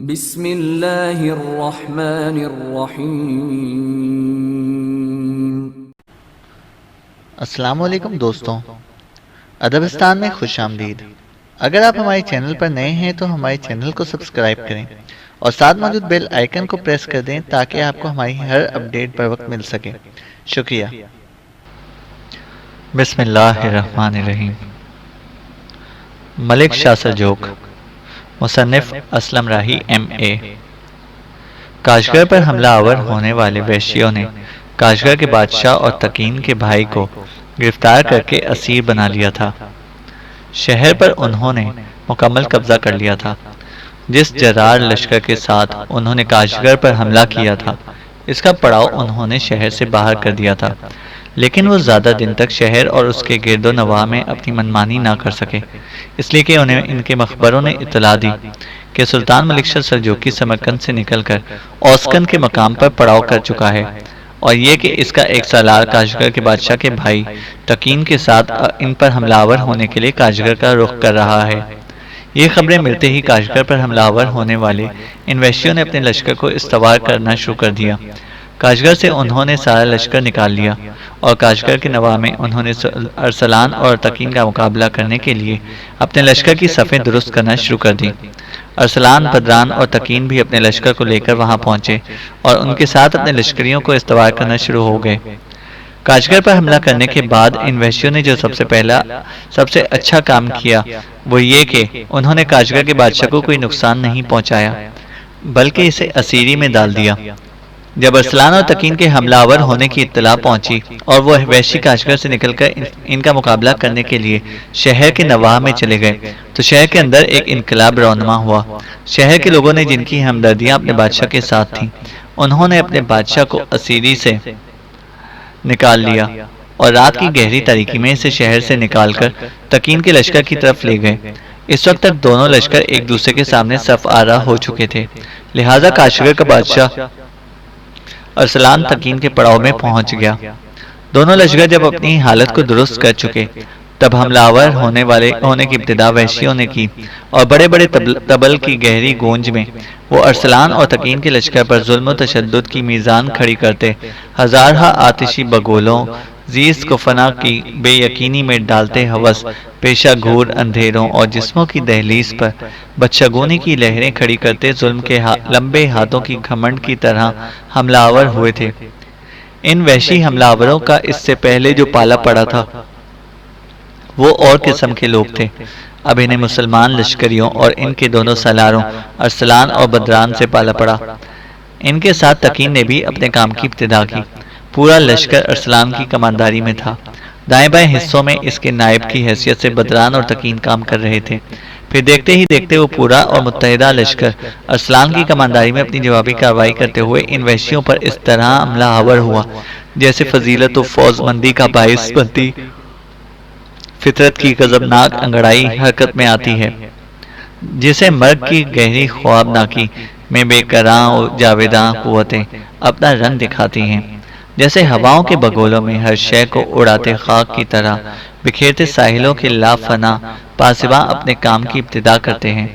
بسم اللہ الرحمن الرحیم۔ السلام علیکم دوستوں، ادبستان میں خوش آمدید۔ اگر آپ ہمارے چینل پر نئے ہیں تو ہمارے چینل کو سبسکرائب کریں اور ساتھ موجود بیل آئیکن کو پریس کر دیں تاکہ آپ کو ہماری ہر اپڈیٹ پر وقت مل سکے۔ شکریہ۔ بسم اللہ الرحمن الرحیم۔ ملک شاہ سلجوق، مصنف اسلم راہی MA۔ کاشغر پر حملہ آور ہونے والے وحشیوں نے کاشغر کے بادشاہ اور تکین کے بھائی کو گرفتار کر کے اسیر بنا لیا تھا۔ شہر پر انہوں نے مکمل قبضہ کر لیا تھا۔ جس جرار لشکر کے ساتھ انہوں نے کاشغر پر حملہ کیا تھا، اس کا پڑاؤ انہوں نے شہر سے باہر کر دیا تھا، لیکن وہ زیادہ دن تک شہر اور اس کے گرد و نواح میں اپنی منمانی نہ کر سکے، اس لیے کہ انہیں ان کے مخبروں نے اطلاع دی کہ سلطان ملک شاہ سلجوقی سمرقند سے نکل کر اوسکند کے مقام پر پڑاؤ کر چکا ہے، اور یہ کہ اس کا ایک سالار کاشغر کے بادشاہ کے بھائی تکین کے ساتھ ان پر حملہ آور ہونے کے لیے کاشغر کا رخ کر رہا ہے۔ یہ خبریں ملتے ہی کاشغر پر حملہ آور ہونے والے ان وحشیوں نے اپنے لشکر کو استوار کرنا شروع کر دیا۔ کاشغر سے انہوں نے سارا لشکر نکال لیا اور کاشغر کے نواح میں انہوں نے ارسلان اور تکین کا مقابلہ کرنے کے لیے اپنے لشکر کی صفیں درست کرنا شروع کر دی۔ ارسلان، بدران اور تکین بھی اپنے لشکر کو لے کر وہاں پہنچے اور ان کے ساتھ اپنے لشکریوں کو استوار کرنا شروع ہو گئے۔ کاشغر پر حملہ کرنے کے بعد ان وحشیوں نے جو سب سے اچھا کام کیا وہ یہ کہ انہوں نے کاشغر کے بادشاہ کو کوئی نقصان نہیں پہنچایا بلکہ اسے اسیری میں ڈال دیا۔ جب ارسلان اور تکین کے حملہ آور ہونے کی اطلاع پہنچی اور وہ وحشی کاشغر سے نکل کر ان کا مقابلہ کرنے کے لیے شہر کے نواح میں چلے گئے تو شہر کے اندر ایک انقلاب رونما ہوا۔ شہر کے لوگوں نے، جن کی ہمدردیاں اپنے بادشاہ کے ساتھ تھیں، انہوں نے اپنے بادشاہ کو اسیری سے نکال لیا اور رات کی گہری تاریکی میں اسے شہر سے نکال کر تکین کے لشکر کی طرف لے گئے۔ اس وقت تک دونوں لشکر ایک دوسرے کے سامنے صف آرا ہو چکے تھے، لہذا کاشغر کا بادشاہ ارسلان تکین کے پڑاؤ میں پہنچ گیا۔ دونوں لشکر جب اپنی حالت کو درست کر چکے تب حملہ آور ہونے کی ابتدا وحشیوں نے کی، اور بڑے بڑے طبل کی گہری گونج میں وہ ارسلان اور تکین کے لشکر پر ظلم و تشدد کی میزان کھڑی کرتے ہزارہا آتشی بگولوں زیست کو فنا کی بے یقینی میں ڈالتے ہوس پیشہ گھور اندھیروں اور جسموں کی دہلیز پر بدشگونی کی لہریں کھڑی کرتے ظلم کے لمبے ہاتھوں کی گھمنڈ کی طرح حملہ آور ہوئے تھے۔ ان وحشی حملہ آوروں کا اس سے پہلے جو پالا پڑا تھا وہ اور قسم کے لوگ تھے۔ اب انہیں مسلمان لشکریوں اور ان کے دونوں سالاروں ارسلان اور بدران سے پالا پڑا۔ ان کے ساتھ تکین نے بھی اپنے کام کی ابتدا کی۔ پورا لشکر ارسلان کی کمانداری میں تھا۔ دائیں بائیں حصوں میں اس کے نائب کی حیثیت سے بدران اور تکین کام کر رہے تھے۔ پھر دیکھتے ہی دیکھتے وہ پورا اور متحدہ لشکر ارسلان کی کمانداری میں اپنی جوابی کارروائی کرتے ہوئے ان وحشیوں پر اس طرح حملہ آور ہوا جیسے فضیلت و فوز مندی کا باعث بنتی فطرت کی غضبناک انگڑائی حرکت میں آتی ہے، جسے مرگ کی گہری خوابناکی میں بے قراں و جاویداں قوتیں اپنا رنگ دکھاتی ہیں، جیسے ہواؤں کے بگولوں میں ہر شے کو اڑاتے خاک کی طرح بکھیرتے ساحلوں کے لافنا پاسباں اپنے کام کی ابتدا کرتے ہیں۔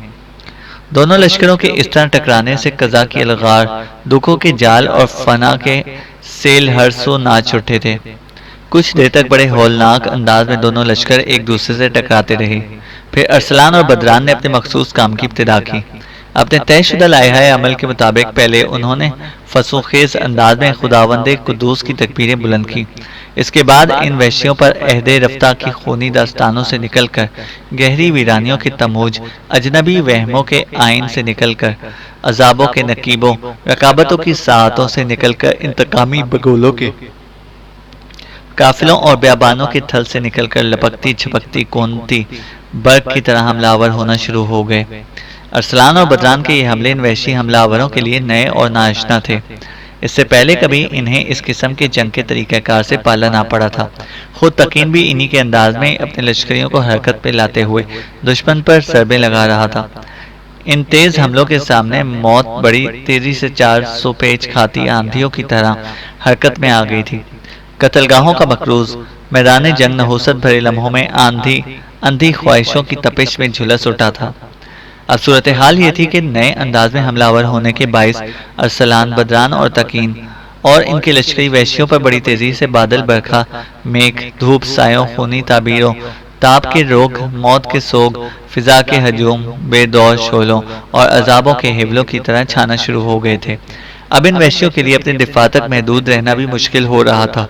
دونوں لشکروں کے اس طرح ٹکرانے سے قضا کی الغار، دکھوں کے جال اور فنا کے سیل ہر سو ناچ اٹھے تھے۔ کچھ دیر تک بڑے ہولناک انداز میں دونوں لشکر ایک دوسرے سے ٹکراتے رہے۔ پھر ارسلان اور بدران نے اپنے مخصوص کام کی ابتدا کی۔ اپنے طے شدہ لائحہ عمل کے مطابق پہلے انہوں نے فسوں خیز انداز میں خداوند قدوس کی تکبیریں بلند کی۔ اس کے بعد ان وحشیوں پر عہد رفتہ کی خونی داستانوں سے نکل کر، گہری ویرانیوں کے تموج، اجنبی وہموں کے آئین سے نکل کر، عذابوں کے نقیبوں، رقابتوں کی ساعتوں سے نکل کر، انتقامی بگولوں کے قافلوں اور بیابانوں کے تھل سے نکل کر لپکتی چھپکتی کونتی برق کی طرح حملہ آور ہونا شروع ہو گئے۔ ارسلان اور بدران کے یہ حملے ان وحشی حملہ آوروں کے لیے نئے اور ناآشنا تھے۔ اس سے پہلے کبھی انہیں اس قسم کے جنگ کے طریقہ کار سے پالا نہ پڑا تھا۔ خود تکین بھی انہی کے انداز میں اپنے لشکریوں کو حرکت پہ لاتے ہوئے دشمن پر ضربیں لگا رہا تھا۔ ان تیز حملوں کے سامنے موت بڑی تیزی سے 400 پیچ کھاتی آندھیوں کی طرح حرکت میں آ گئی تھی۔ قتل گاہوں کا مکروز میدان جنگ نحوست بھرے لمحوں میں اندھی خواہشوں کی تپش میں جھلس اٹھا تھا۔ اب صورتحال یہ تھی کہ نئے انداز میں حملہ آور ہونے کے باعث ارسلان، بدران اور تکین اور ان کے لشکری وحشیوں پر بڑی تیزی سے بادل، برکھا، میگھ، دھوپ، سایوں، خونی تعبیروں، تاپ کے روگ، موت کے سوگ، فضا کے ہجوم، بے دور شعلوں اور عذابوں کے حبلوں کی طرح چھانا شروع ہو گئے تھے۔ اب ان وحشیوں کے لیے اپنے دفاع تک محدود رہنا بھی مشکل ہو رہا تھا،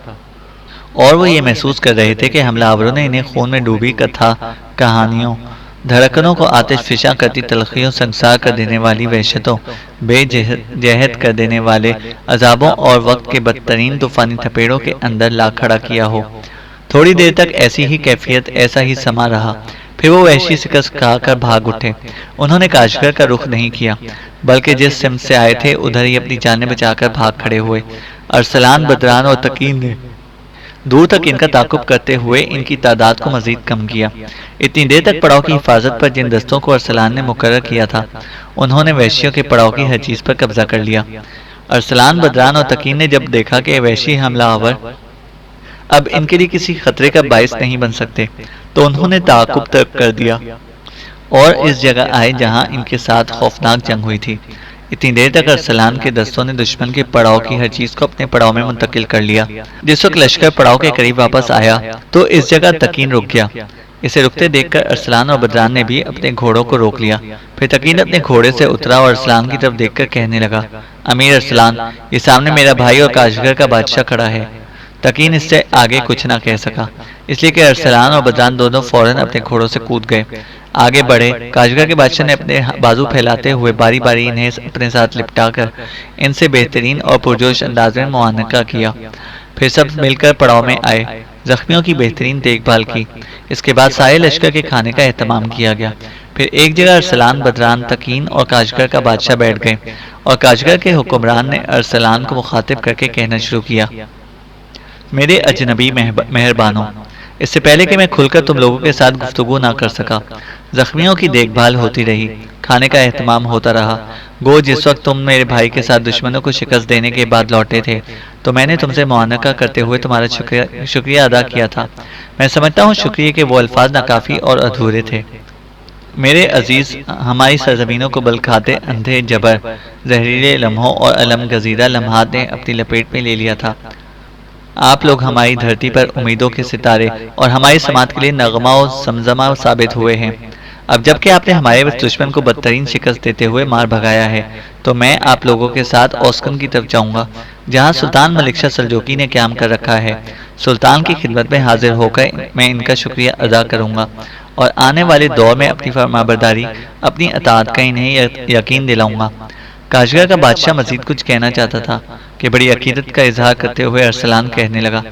اور وہ یہ محسوس کر رہے تھے کہ حملہ آوروں نے انہیں خون میں ڈوبی کتھا کہانیوں، دھڑکنوں کو آتش فشاں کرتی تلخیوں، سنگسار کر دینے والی وحشتوں، بے جہد کر دینے والے عذابوں اور وقت کے بدترین طوفانی تھپیڑوں کے اندر لا کھڑا کیا ہو۔ تھوڑی دیر تک ایسی ہی کیفیت، ایسا ہی سما رہا، پھر وہ وحشی شکست کھا کر بھاگ اٹھے۔ انہوں نے کاشغر کا رخ نہیں کیا، بلکہ جس سمت سے آئے تھے ادھر ہی اپنی جانیں بچا کر بھاگ کھڑے ہوئے۔ ارسلان، بدران اور تکین نے دور تک ان کا تعاقب کرتے ہوئے ان کی تعداد کو مزید کم کیا۔ اتنی دیر تک پڑاؤ کی حفاظت پر جن دستوں کو ارسلان نے مقرر کیا تھا، انہوں نے وحشیوں کے پڑاؤ کی ہر چیز پر قبضہ کر لیا۔ ارسلان، بدران اور تکین نے جب دیکھا کہ وحشی حملہ آور اب ان کے لیے کسی خطرے کا باعث نہیں بن سکتے، تو انہوں نے تعاقب ترک کر دیا اور اس جگہ آئے جہاں ان کے ساتھ خوفناک جنگ ہوئی تھی۔ اتنی دیر تک ارسلان کے دستوں نے دشمن کے پڑاؤ کی ہر چیز کو اپنے پڑاؤ میں منتقل کر لیا۔ جس وقت لشکر پڑاؤ کے قریب واپس آیا تو اس جگہ تکین رک گیا۔ اسے رکتے دیکھ کر ارسلان اور بدران نے بھی اپنے گھوڑوں کو روک لیا۔ پھر تکین اپنے گھوڑے سے اترا اور ارسلان کی طرف دیکھ کر کہنے لگا، امیر ارسلان، یہ سامنے میرا بھائی اور کاشغر کا بادشاہ کھڑا ہے۔ تکین اس سے آگے کچھ نہ کہہ سکا، اس لیے کہ ارسلان اور بدران دونوں فوراً اپنے گھوڑوں سے کود گئے، آگے بڑھے۔ کاشغر کے بادشاہ نے اپنے بازو پھیلاتے ہوئے باری باری انہیں اپنے ساتھ لپٹا کر ان سے بہترین اور پرجوش انداز میں معانقہ کیا۔ پھر سب مل کر پڑاؤ میں آئے، زخمیوں کی بہترین دیکھ بھال کی۔ اس کے بعد سارے لشکر کے کھانے کا اہتمام کیا گیا۔ پھر ایک جگہ ارسلان، بدران، تکین اور کاشغر کا بادشاہ بیٹھ گئے، اور کاشغر کے حکمران نے ارسلان کو مخاطب کر کے کہنا شروع کیا، میرے اجنبی مہربانوں، اس سے پہلے کہ میں کھل کر تم لوگوں کے ساتھ گفتگو نہ کر سکا، زخمیوں کی دیکھ بھال ہوتی رہی، کھانے کا اہتمام ہوتا رہا۔ گو جس وقت تم میرے بھائی کے ساتھ دشمنوں کو شکست دینے کے بعد لوٹے تھے تو میں نے تم سے معانقہ کرتے ہوئے تمہارا شکریہ ادا کیا تھا۔ میں سمجھتا ہوں شکریہ کے وہ الفاظ ناکافی اور ادھورے تھے۔ میرے عزیز، ہماری سرزمینوں کو بل کھاتے اندھے جبر، زہریلے لمحوں اور علم گزیدہ لمحات نے اپنی لپیٹ میں لے لیا تھا۔ آپ لوگ ہماری دھرتی پر امیدوں کے ستارے اور ہماری سماعت کے لیے نغمہ و زمزمہ ثابت ہوئے ہیں۔ اب جب کہ آپ نے ہمارے دشمن کو بدترین شکست دیتے ہوئے مار بھگایا ہے تو میں آپ لوگوں کے ساتھ اوسکن کی طرف جاؤں گا، جہاں سلطان ملک شاہ سلجوقی نے قیام کر رکھا ہے۔ سلطان کی خدمت میں حاضر ہو کر میں ان کا شکریہ ادا کروں گا، اور آنے والے دور میں اپنی فرمانبرداری، اپنی اطاعت کا انہیں یقین دلاؤں گا۔ کاشغر کا بادشاہ مزید کچھ کہنا چاہتا تھا کہ بڑی عقیدت کا اظہار کرتے ہوئے ارسلان کہنے لگا،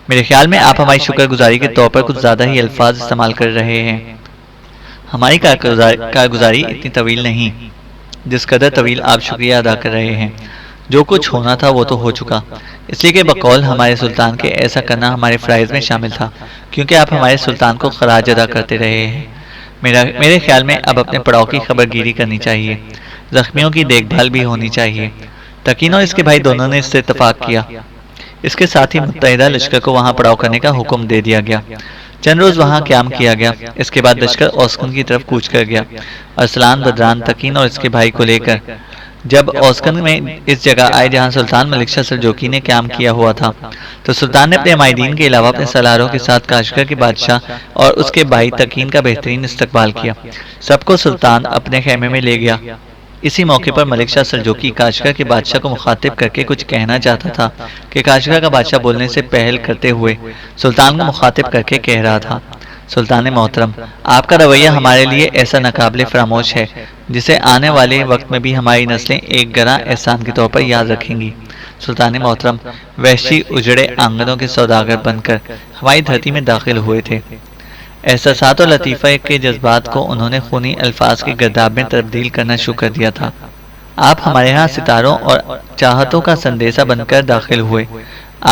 میرے خیال میں آپ ہماری شکر گزاری کے طور پر کچھ زیادہ ہی الفاظ استعمال کر رہے ہیں۔ ہماری کارگزاری اتنی طویل نہیں جس قدر طویل آپ شکریہ ادا کر رہے ہیں۔ جو کچھ ہونا تھا وہ تو ہو چکا، اس لیے کہ بقول ہمارے سلطان کے ایسا کرنا ہمارے فرائض میں شامل تھا، کیونکہ آپ ہمارے سلطان کو خراج ادا کرتے رہے ہیں۔ میرے خیال میں اب اپنے پڑاؤ کی خبر گیری کرنی چاہیے، زخمیوں کی دیکھ بھال بھی ہونی چاہیے۔ تکین اور اس کے بھائی دونوں نے اس سے اتفاق کیا۔ اس کے ساتھ ہی متحدہ لشکر کو وہاں پڑاؤ کرنے کا حکم دے دیا گیا۔ چند روز وہاں قیام کیا گیا۔ اس کے بعد لشکر اوسکن کی طرف کوچ کر گیا۔ ارسلان، بدران، تکین اور اس کے بھائی کو لے کر جب اوسکن میں اس جگہ آئے جہاں سلطان ملک شاہ سلجوقی نے قیام کیا ہوا تھا، تو سلطان نے اپنے معاہدین کے علاوہ اپنے سالاروں کے ساتھ کاشغر کے بادشاہ اور اس کے بھائی تکین کا بہترین استقبال کیا۔ سب کو سلطان اپنے خیمے میں لے گیا۔ اسی موقع پر ملک شاہ سلجوقی کاشغر کے بادشاہ کو مخاطب کر کے کچھ کہنا چاہتا تھا کہ کاشغر کا بادشاہ بولنے سے پہل کرتے ہوئے سلطان کو مخاطب کر کے کہہ رہا تھا، سلطان محترم، آپ کا رویہ ہمارے لیے ایسا ناقابل فراموش ہے جسے آنے والے وقت میں بھی ہماری نسلیں ایک گراں احسان کے طور پر یاد رکھیں گی۔ سلطان محترم وحشی اجڑے آنگنوں کے سوداگر بن کر ہماری دھرتی میں داخل ہوئے تھے۔ احساسات اور لطیفہ کے جذبات کو انہوں نے خونی الفاظ کے گرداب میں تبدیل کرنا شروع کر دیا تھا۔ آپ ہمارے ہاں ستاروں اور چاہتوں کا سندیسہ بن کر داخل ہوئے۔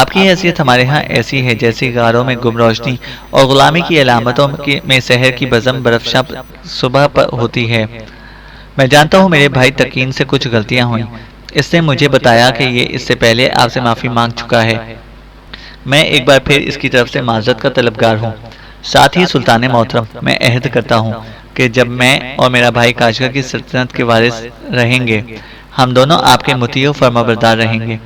آپ کی حیثیت ہمارے ہاں ایسی ہے جیسی غاروں میں گم روشنی اور غلامی کی علامتوں میں سحر کی بزم برفشاں صبح پر ہوتی ہے۔ میں جانتا ہوں میرے بھائی تکین سے کچھ غلطیاں ہوئیں۔ اس نے مجھے بتایا کہ یہ اس سے پہلے آپ سے معافی مانگ چکا ہے۔ میں ایک بار پھر اس کی طرف سے معذرت کا طلبگار ہوں۔ ساتھ ہی سلطان محترم، میں عہد کرتا ہوں کہ جب میں اور میرا بھائی کاشغر کی سلطنت کے وارث رہیں گے ہم دونوں آپ کے مطیع و فرمانبردار رہیں گے۔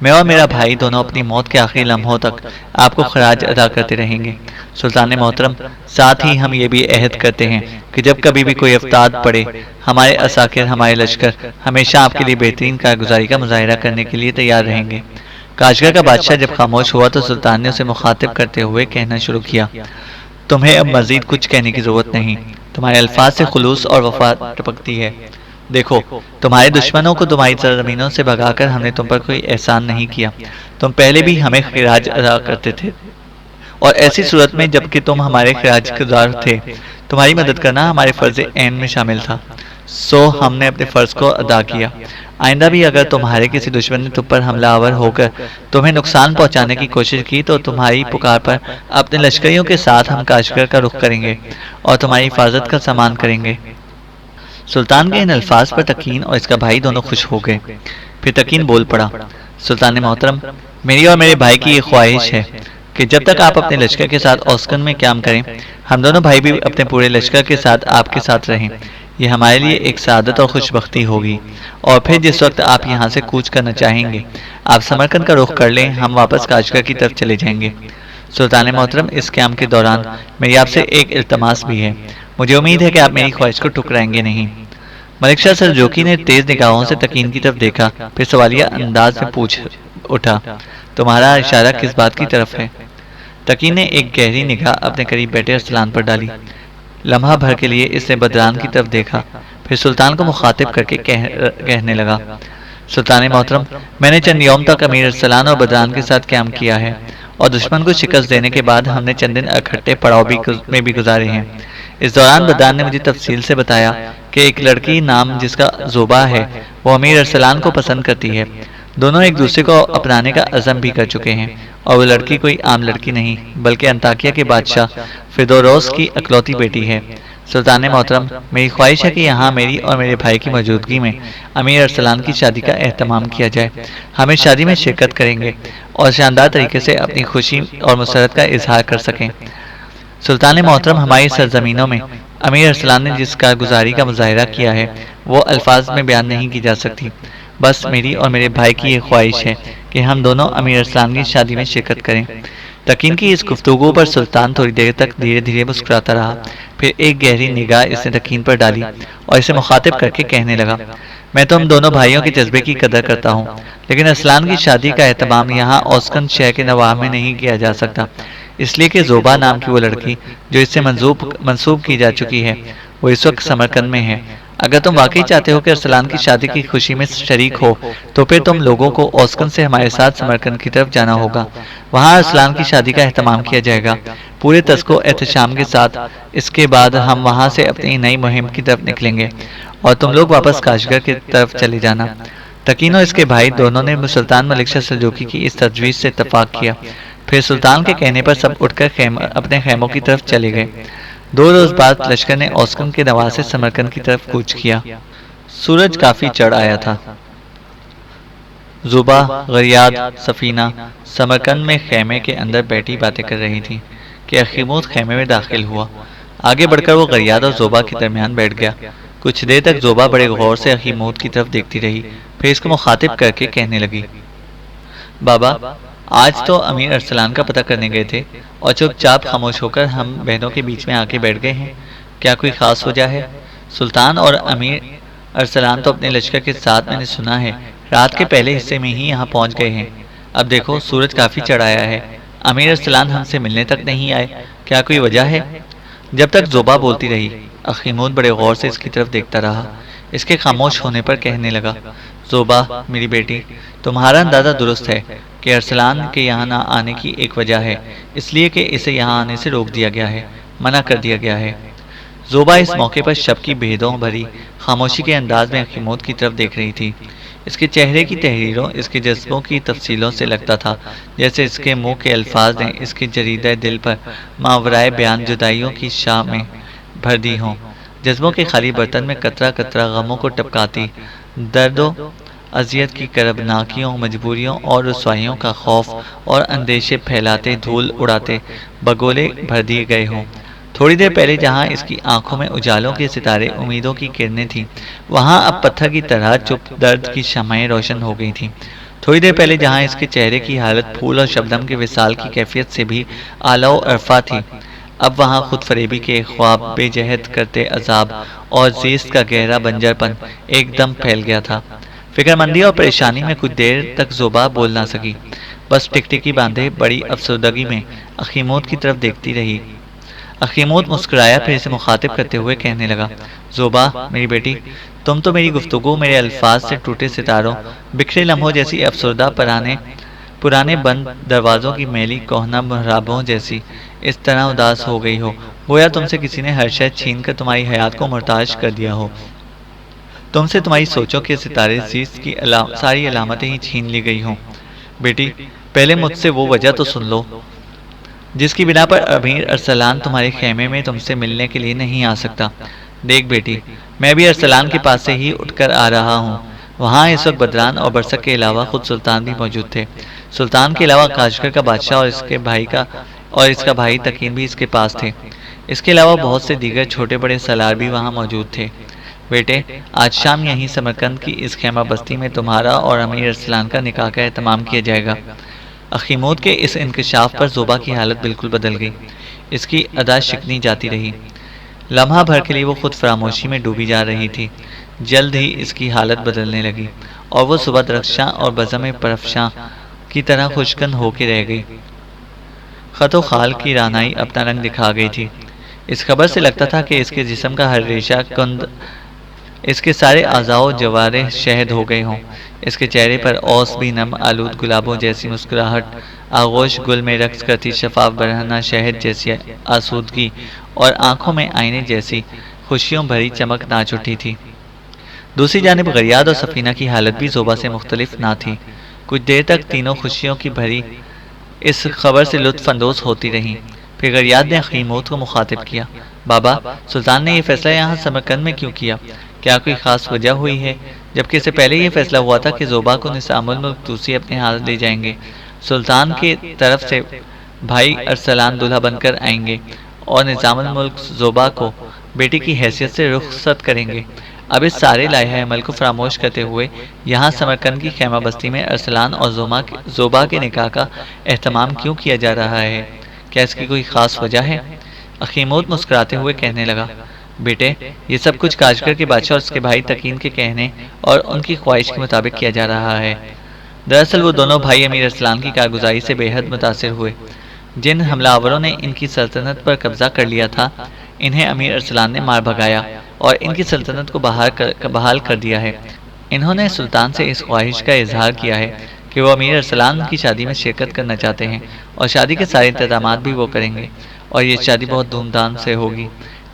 میں اور میرا بھائی دونوں اپنی موت کے آخری لمحوں تک آپ کو خراج ادا کرتے رہیں گے۔ سلطان محترم، ساتھ ہی ہم یہ بھی عہد کرتے ہیں کہ جب کبھی بھی کوئی افتاد پڑے ہمارے عساکر، ہمارے لشکر ہمیشہ آپ کے لیے بہترین کارگزاری کا مظاہرہ کرنے کے لیے تیار رہیں گے۔ کاشغر کا بادشاہ جب خاموش ہوا تو سلطان نے اسے مخاطب کرتے ہوئے کہنا شروع کیا، تمہیں اب مزید کچھ کہنے کی ضرورت نہیں، تمہارے الفاظ سے خلوص اور وفا ٹپکتی ہے۔ دیکھو، تمہارے دشمنوں کو تمہاری سرزمینوں سے بھگا کر ہم نے تم پر کوئی احسان نہیں کیا، تم پہلے بھی ہمیں خراج ادا کرتے تھے، اور ایسی صورت میں جب کہ تم ہمارے خراج گزار تھے تمہاری مدد کرنا ہمارے فرض عین میں شامل تھا، سو ہم نے اپنے فرض کو ادا کیا۔ آئندہ بھی اگر تمہارے کسی دشمن نے تم پر حملہ آور ہو کر تمہیں نقصان پہنچانے کی کوشش کی تو تمہاری پکار پر اپنے لشکریوں کے ساتھ ہم کاشغر کا رخ کریں گے اور تمہاری حفاظت کا سامان کریں گے۔ سلطان کے ان الفاظ پر تکین اور اس کا بھائی دونوں خوش ہو گئے۔ پھر تکین بول پڑا، سلطان محترم، میری اور میرے بھائی کی یہ خواہش ہے کہ جب تک آپ اپنے لشکر کے ساتھ اوسکن میں قیام کریں ہم دونوں بھائی بھی اپنے پورے لشکر کے ساتھ آپ کے ساتھ رہیں۔ یہ ہمارے لیے ایک سعادت اور خوش بختی ہوگی، اور پھر جس وقت آپ یہاں سے کوچ کرنا چاہیں گے آپ سمرقند کا رخ کر لیں، ہم واپس کاشغر کی طرف چلے جائیں گے۔ سلطان محترم، اس قیام کے دوران میری آپ سے ایک التماس بھی ہے، مجھے امید ہے کہ آپ میری خواہش کو ٹھکرائیں گے نہیں۔ ملک شاہ سلجوقی نے تیز نگاہوں سے تکین کی طرف دیکھا، پھر سوالیہ انداز میں پوچھ اٹھا، تمہارا اشارہ کس بات کی طرف ہے؟ تکین نے ایک گہری نگاہ اپنے قریب بیٹھے ارسلان پر ڈالی۔ لمحہ بھر کے لیے اس نے بدران کی طرف دیکھا، پھر سلطان کو مخاطب کر کے کہنے لگا، سلطان محترم، میں نے چند یوم تک امیر ارسلان اور بدران کے ساتھ قیام کیا ہے، اور دشمن کو شکست دینے کے بعد ہم نے چند دن اکٹھے پڑاؤ میں بھی گزارے ہیں۔ اس دوران بدران نے مجھے تفصیل سے بتایا کہ ایک لڑکی نام جس کا زوبا ہے وہ امیر ارسلان کو پسند کرتی ہے، دونوں ایک دوسرے کو اپنانے کا عزم بھی کر چکے ہیں، اور وہ لڑکی کوئی عام لڑکی نہیں بلکہ انطاکیہ کے بادشاہ فیودوروس کی اکلوتی بیٹی ہے۔ سلطان محترم، میری خواہش ہے کہ یہاں میری اور میرے بھائی کی موجودگی میں امیر ارسلان کی شادی کا اہتمام کیا جائے، ہم اس شادی میں شرکت کریں گے اور شاندار طریقے سے اپنی خوشی اور مسرت کا اظہار کر سکیں۔ سلطان محترم، ہماری سرزمینوں میں امیر ارسلان نے جس کارگزاری کا مظاہرہ کیا ہے وہ الفاظ میں بیان نہیں کی جا سکتی، بس میری اور میرے بھائی کی یہ خواہش ہے کہ ہم دونوں امیر ارسلان کی شادی میں شرکت کریں۔ تکین کی اس گفتگو پر سلطان تھوڑی دیر تک دھیرے دھیرے مسکراتا رہا، پھر ایک گہری نگاہ اس نے تکین پر ڈالی اور اسے مخاطب کر کے کہنے لگا، میں تو ہم دونوں بھائیوں کے جذبے کی قدر کرتا ہوں، لیکن ارسلان کی شادی کا اہتمام یہاں اوسکن شہر کے نواح میں نہیں کیا جا سکتا، اس لیے کہ زوبا نام کی وہ لڑکی جو اس سے منسوب کی جا چکی ہے وہ اس وقت سمرقند میں ہے۔ اگر تم واقعی چاہتے ہو کہ ارسلان کی شادی کی خوشی میں شریک ہو تو پھر تم لوگوں کو اوسکن سے ہمارے ساتھ سمرقند کی طرف جانا ہوگا، وہاں ارسلان کی شادی کا اہتمام کیا جائے گا پورے تسک و احتشام کے ساتھ۔ اس کے بعد ہم وہاں سے اپنی نئی مہم کی طرف نکلیں گے اور تم لوگ واپس کاشغر کی طرف چلے جانا۔ تکین اور اس کے بھائی دونوں نے سلطان ملک شاہ سلجوقی کی اس تجویز سے اتفاق کیا، پھر سلطان کے کہنے پر سب اٹھ کر اپنے خیموں کی طرف چلے گئے۔ 2 روز بعد لشکر نے اوسکن کے نواح سے سمرقند کی طرف کوچ کیا۔ سورج کافی چڑھ آیا تھا۔ زوبا، غریاد، سفینہ سمرقند میں خیمے کے اندر بیٹھی باتیں کر رہی تھی کہ اخیموت خیمے میں داخل ہوا۔ آگے بڑھ کر وہ غریاد اور زوبا کے درمیان بیٹھ گیا۔ کچھ دیر تک زوبا بڑے غور سے اخیموت کی طرف دیکھتی رہی، پھر اس کو مخاطب کر کے کہنے لگی، بابا، آج تو امیر ارسلان کا پتہ کرنے گئے تھے اور چپ چاپ خاموش ہو کر ہم بہنوں کے بیچ میں آ کے بیٹھ گئے ہیں، کیا کوئی خاص وجہ ہے؟ سلطان اور امیر ارسلان تو اپنے لشکر کے ساتھ میں نے سنا ہے رات کے پہلے حصے میں ہی یہاں پہنچ گئے ہیں۔ اب دیکھو سورج کافی چڑھ آیا ہے، امیر ارسلان ہم سے ملنے تک نہیں آئے، کیا کوئی وجہ ہے؟ جب تک زوبا بولتی رہی اخیموت بڑے غور سے اس کی طرف دیکھتا رہا۔ اس کے خاموش ہونے پر کہنے لگا، زوبا میری بیٹی، تمہارا اندازہ درست ہے کہ ارسلان کے یہاں نہ آنے کی ایک وجہ ہے، اس لیے کہ اسے یہاں آنے سے روک دیا گیا ہے، منع کر دیا گیا ہے۔ زوبا اس موقع پر شب کی بھیدوں بھری خاموشی کے انداز میں اخیموت کی طرف دیکھ رہی تھی۔ اس کے چہرے کی تحریروں، اس کے جذبوں کی تفصیلوں سے لگتا تھا جیسے اس کے منہ کے الفاظ نے اس کے جریدہ دل پر ماورائے بیان جدائیوں کی شاہ میں بھر دی ہوں۔ جذبوں کے خالی برتن میں قطرہ قطرہ غموں کو ٹپکاتی، درد و اذیت کی کربناکیوں، مجبوریوں اور رسوائیوں کا خوف اور اندیشے پھیلاتے، دھول اڑاتے بگولے بھر دیے گئے ہوں۔ تھوڑی دیر پہلے جہاں اس کی آنکھوں میں اجالوں کے ستارے امیدوں کی کرنیں تھیں، وہاں اب پتھر کی طرح چپ درد کی شمعیں روشن ہو گئی تھیں۔ تھوڑی دیر پہلے جہاں اس کے چہرے کی حالت پھول اور شبنم کے وصال کی کیفیت سے بھی اعلیٰ و ارفع تھی، اب وہاں خود فریبی کے خواب، بے جہت کرتے عذاب اور زیست کا گہرا بنجر پن ایک دم پھیل گیا تھا۔ فکر مندی اور پریشانی میں کچھ دیر تک زوبا بول نہ سکی، بس ٹکٹکی باندھے بڑی افسردگی میں اخیموت کی طرف دیکھتی رہی۔ اخیموت مسکرایا، پھر اسے مخاطب کرتے ہوئے کہنے لگا، زوبا میری بیٹی، تم تو میری گفتگو، میرے الفاظ سے ٹوٹے ستاروں، بکھرے لمحوں جیسی افسردہ پرانے بند دروازوں کی میلی کوہنا محرابوں جیسی اس طرح اداس ہو گئی ہو، گویا تم سے کسی نے ہر شے چھین کر تمہاری حیات کو مرتاج کر دیا ہو۔ تم سے تمہاری سوچوں کے ستارے زیست کی ساری علامتیں ہی چھین لی گئی ہوں۔ بیٹی، پہلے مجھ سے وہ وجہ تو سن لو جس کی بنا پر امیر ارسلان تمہارے خیمے میں تم سے ملنے کے لیے نہیں آ سکتا۔ دیکھ بیٹی، میں بھی ارسلان کے پاس سے ہی اٹھ کر آ رہا ہوں۔ وہاں اس وقت بدران اور برسک کے علاوہ خود سلطان بھی موجود تھے۔ سلطان کے علاوہ کاشغر کا بادشاہ اور اس کا بھائی تکین بھی اس کے پاس تھے۔ اس کے علاوہ بہت سے دیگر چھوٹے بڑے سالار بھی وہاں موجود تھے۔ بیٹے، آج شام یہیں سمرقند کی اس خیمہ بستی میں تمہارا اور امیر ارسلان کا نکاح کا اہتمام کیا جائے گا۔ اخیموت کے اس انکشاف پر زوبا کی حالت بالکل بدل گئی، اس کی ادا شکنی جاتی رہی۔ لمحہ بھر کے لیے وہ خود فراموشی میں ڈوبی جا رہی تھی، جلد ہی اس کی حالت بدلنے لگی اور وہ صبح درخشاں اور بزم پرفشاں کی طرح خوشکن ہو کے رہ گئی۔ خط و خال کی رعنائی اپنا رنگ دکھا گئی تھی۔ اس خبر سے لگتا تھا کہ اس کے جسم کا ہر ریشہ کند، اس کے سارے اعضاء و جوارح شہد ہو گئے ہوں۔ اس کے چہرے پر اوس بھی نم آلود گلابوں جیسی مسکراہٹ، آغوش گل میں رقص کرتی شفاف برہنہ شہد جیسی آسودگی اور آنکھوں میں آئینے جیسی خوشیوں بھری چمک ناچ اٹھی تھی۔ دوسری جانب غریاد اور سفینہ کی حالت بھی زوبا سے مختلف نہ تھی۔ کچھ دیر تک تینوں خوشیوں کی بھری اس خبر سے لطف اندوز ہوتی رہیں۔ پھر غریاد نے اخیموت کو مخاطب کیا، بابا، سلطان نے یہ فیصلہ یہاں سمرقند میں کیوں کیا؟ کیا کوئی خاص وجہ ہوئی ہے؟ جبکہ اس سے پہلے یہ فیصلہ ہوا تھا کہ زوبا کو نظام الملک توسی اپنے ہاتھ لے جائیں گے، سلطان کی طرف سے بھائی ارسلان دلہا بن کر آئیں گے اور نظام الملک زوبا کو بیٹی کی حیثیت سے رخصت کریں گے۔ اب اس سارے لائحہ عمل کو فراموش کرتے ہوئے یہاں سمرقند کی خیمہ بستی میں ارسلان اور زوبا کے نکاح کا اہتمام کیوں کیا جا رہا ہے؟ کیا اس کی کوئی خاص وجہ ہے؟ اخیموت مسکراتے ہوئے کہنے لگا، بیٹے، یہ سب کچھ کاشغر کے بادشاہ اور اس کے بھائی تکین کے کہنے اور ان کی خواہش کے مطابق کیا جا رہا ہے۔ دراصل وہ دونوں بھائی امیر ارسلان کی کارگزاری سے بے حد متاثر ہوئے۔ جن حملہ آوروں نے ان کی سلطنت پر قبضہ کر لیا تھا، انہیں امیر ارسلان نے مار بھگایا اور ان کی سلطنت کو بحال کر دیا ہے۔ انہوں نے سلطان سے اس خواہش کا اظہار کیا ہے کہ وہ امیر ارسلان کی شادی میں شرکت کرنا چاہتے ہیں اور شادی کے سارے انتظامات بھی وہ کریں گے اور یہ شادی بہت دھوم دھام سے ہوگی۔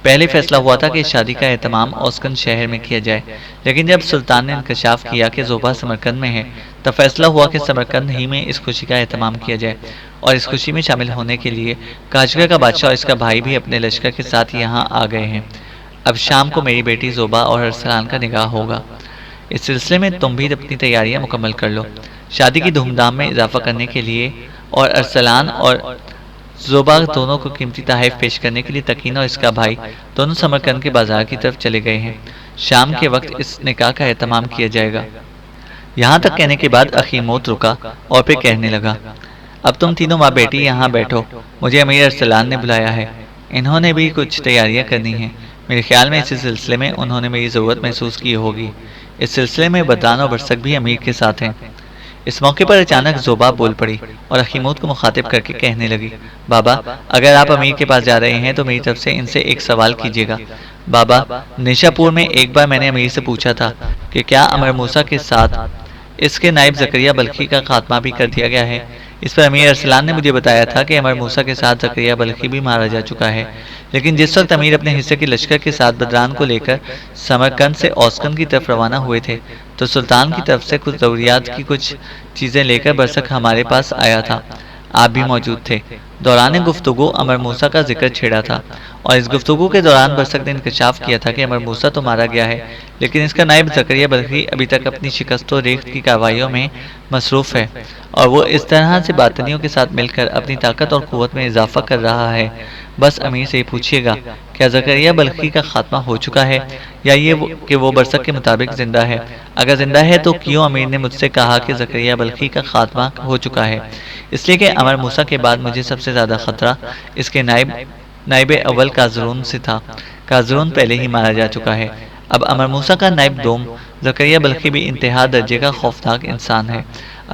پہلے فیصلہ ہوا تھا کہ اس شادی کا اہتمام اوسکن شہر میں کیا جائے، لیکن جب سلطان نے انکشاف کیا کہ زوبا سمرقند میں ہے، تب فیصلہ ہوا کہ سمرقند ہی میں اس خوشی کا اہتمام کیا جائے اور اس خوشی میں شامل ہونے کے لیے کاشغر کا بادشاہ اور اس کا بھائی بھی اپنے لشکر کے ساتھ یہاں آ گئے ہیں۔ اب شام کو میری بیٹی زوبا اور ارسلان کا نکاح ہوگا۔ اس سلسلے میں تم بھی اپنی تیاریاں مکمل کر لو۔ شادی کی دھوم دھام میں اضافہ کرنے کے لیے اور ارسلان اور زوبا دونوں کو قیمتی تحائف پیش کرنے کے لیے تکین اور اس کا بھائی دونوں سمرقند کے بازار کی طرف چلے گئے ہیں۔ شام کے وقت اس نکاح کا اہتمام کیا جائے گا۔ یہاں تک کہنے کے بعد اخیموت رکا اور پھر کہنے لگا، اب تم تینوں ماں بیٹی یہاں بیٹھو، مجھے امیر ارسلان نے بلایا ہے۔ انہوں نے بھی کچھ تیاریاں کرنی ہیں۔ میرے خیال میں اسی سلسلے میں انہوں نے میری ضرورت محسوس کی ہوگی۔ اس سلسلے میں بدران اور برسک بھی امیر کے ساتھ ہیں۔ اس موقع پر اچانک زوبا بول پڑی اور اخیموت کو مخاطب کر کے کہنے لگی، بابا، اگر آپ امیر کے پاس جا رہے ہیں تو میری طرف سے ان سے ایک سوال کیجیے گا۔ بابا، نیشا پور میں ایک بار میں نے امیر سے پوچھا تھا کہ کیا امر موسیٰ کے ساتھ اس کے نائب زکریا بلخی کا خاتمہ بھی کر دیا گیا ہے؟ اس پر امیر ارسلان نے مجھے بتایا تھا کہ امر موسیٰ کے ساتھ زکریا بلخی بھی مارا جا چکا ہے، لیکن جس وقت امیر اپنے حصے کے لشکر کے ساتھ بدران کو لے کر سمرقند سے اوسکن کی طرف روانہ ہوئے تھے تو سلطان کی طرف سے کچھ ضروریات کی کچھ چیزیں لے کر برسک ہمارے پاس آیا تھا۔ آپ بھی موجود تھے۔ دوران گفتگو امر موسیٰ کا ذکر چھیڑا تھا اور اس گفتگو کے دوران برسک نے انکشاف کیا تھا کہ امر موسیٰ تو مارا گیا ہے، لیکن اس کا نائب زکریا بلخی ابھی تک اپنی شکست و ریخت کی کارروائیوں میں مصروف ہے، اور وہ اس طرح سے باطنیوں کے ساتھ مل کر اپنی طاقت اور قوت میں اضافہ کر رہا ہے۔ بس امیر سے یہ پوچھیے گا، کیا زکریا بلخی کا خاتمہ ہو چکا ہے، یا یہ کہ وہ برسک کے مطابق زندہ ہے؟ اگر زندہ ہے تو کیوں امیر نے مجھ سے کہا کہ زکریا بلخی کا خاتمہ ہو چکا ہے؟ اس لیے کہ امر موسیٰ کے بعد مجھے سب سے زیادہ خطرہ اس کے نائب اول کازرون سے تھا۔ کازرون پہلے ہی مارا جا چکا ہے، اب امر موسیٰ کا نائب دوم زکریا بلخی بھی انتہا درجے کا خوفناک انسان ہے۔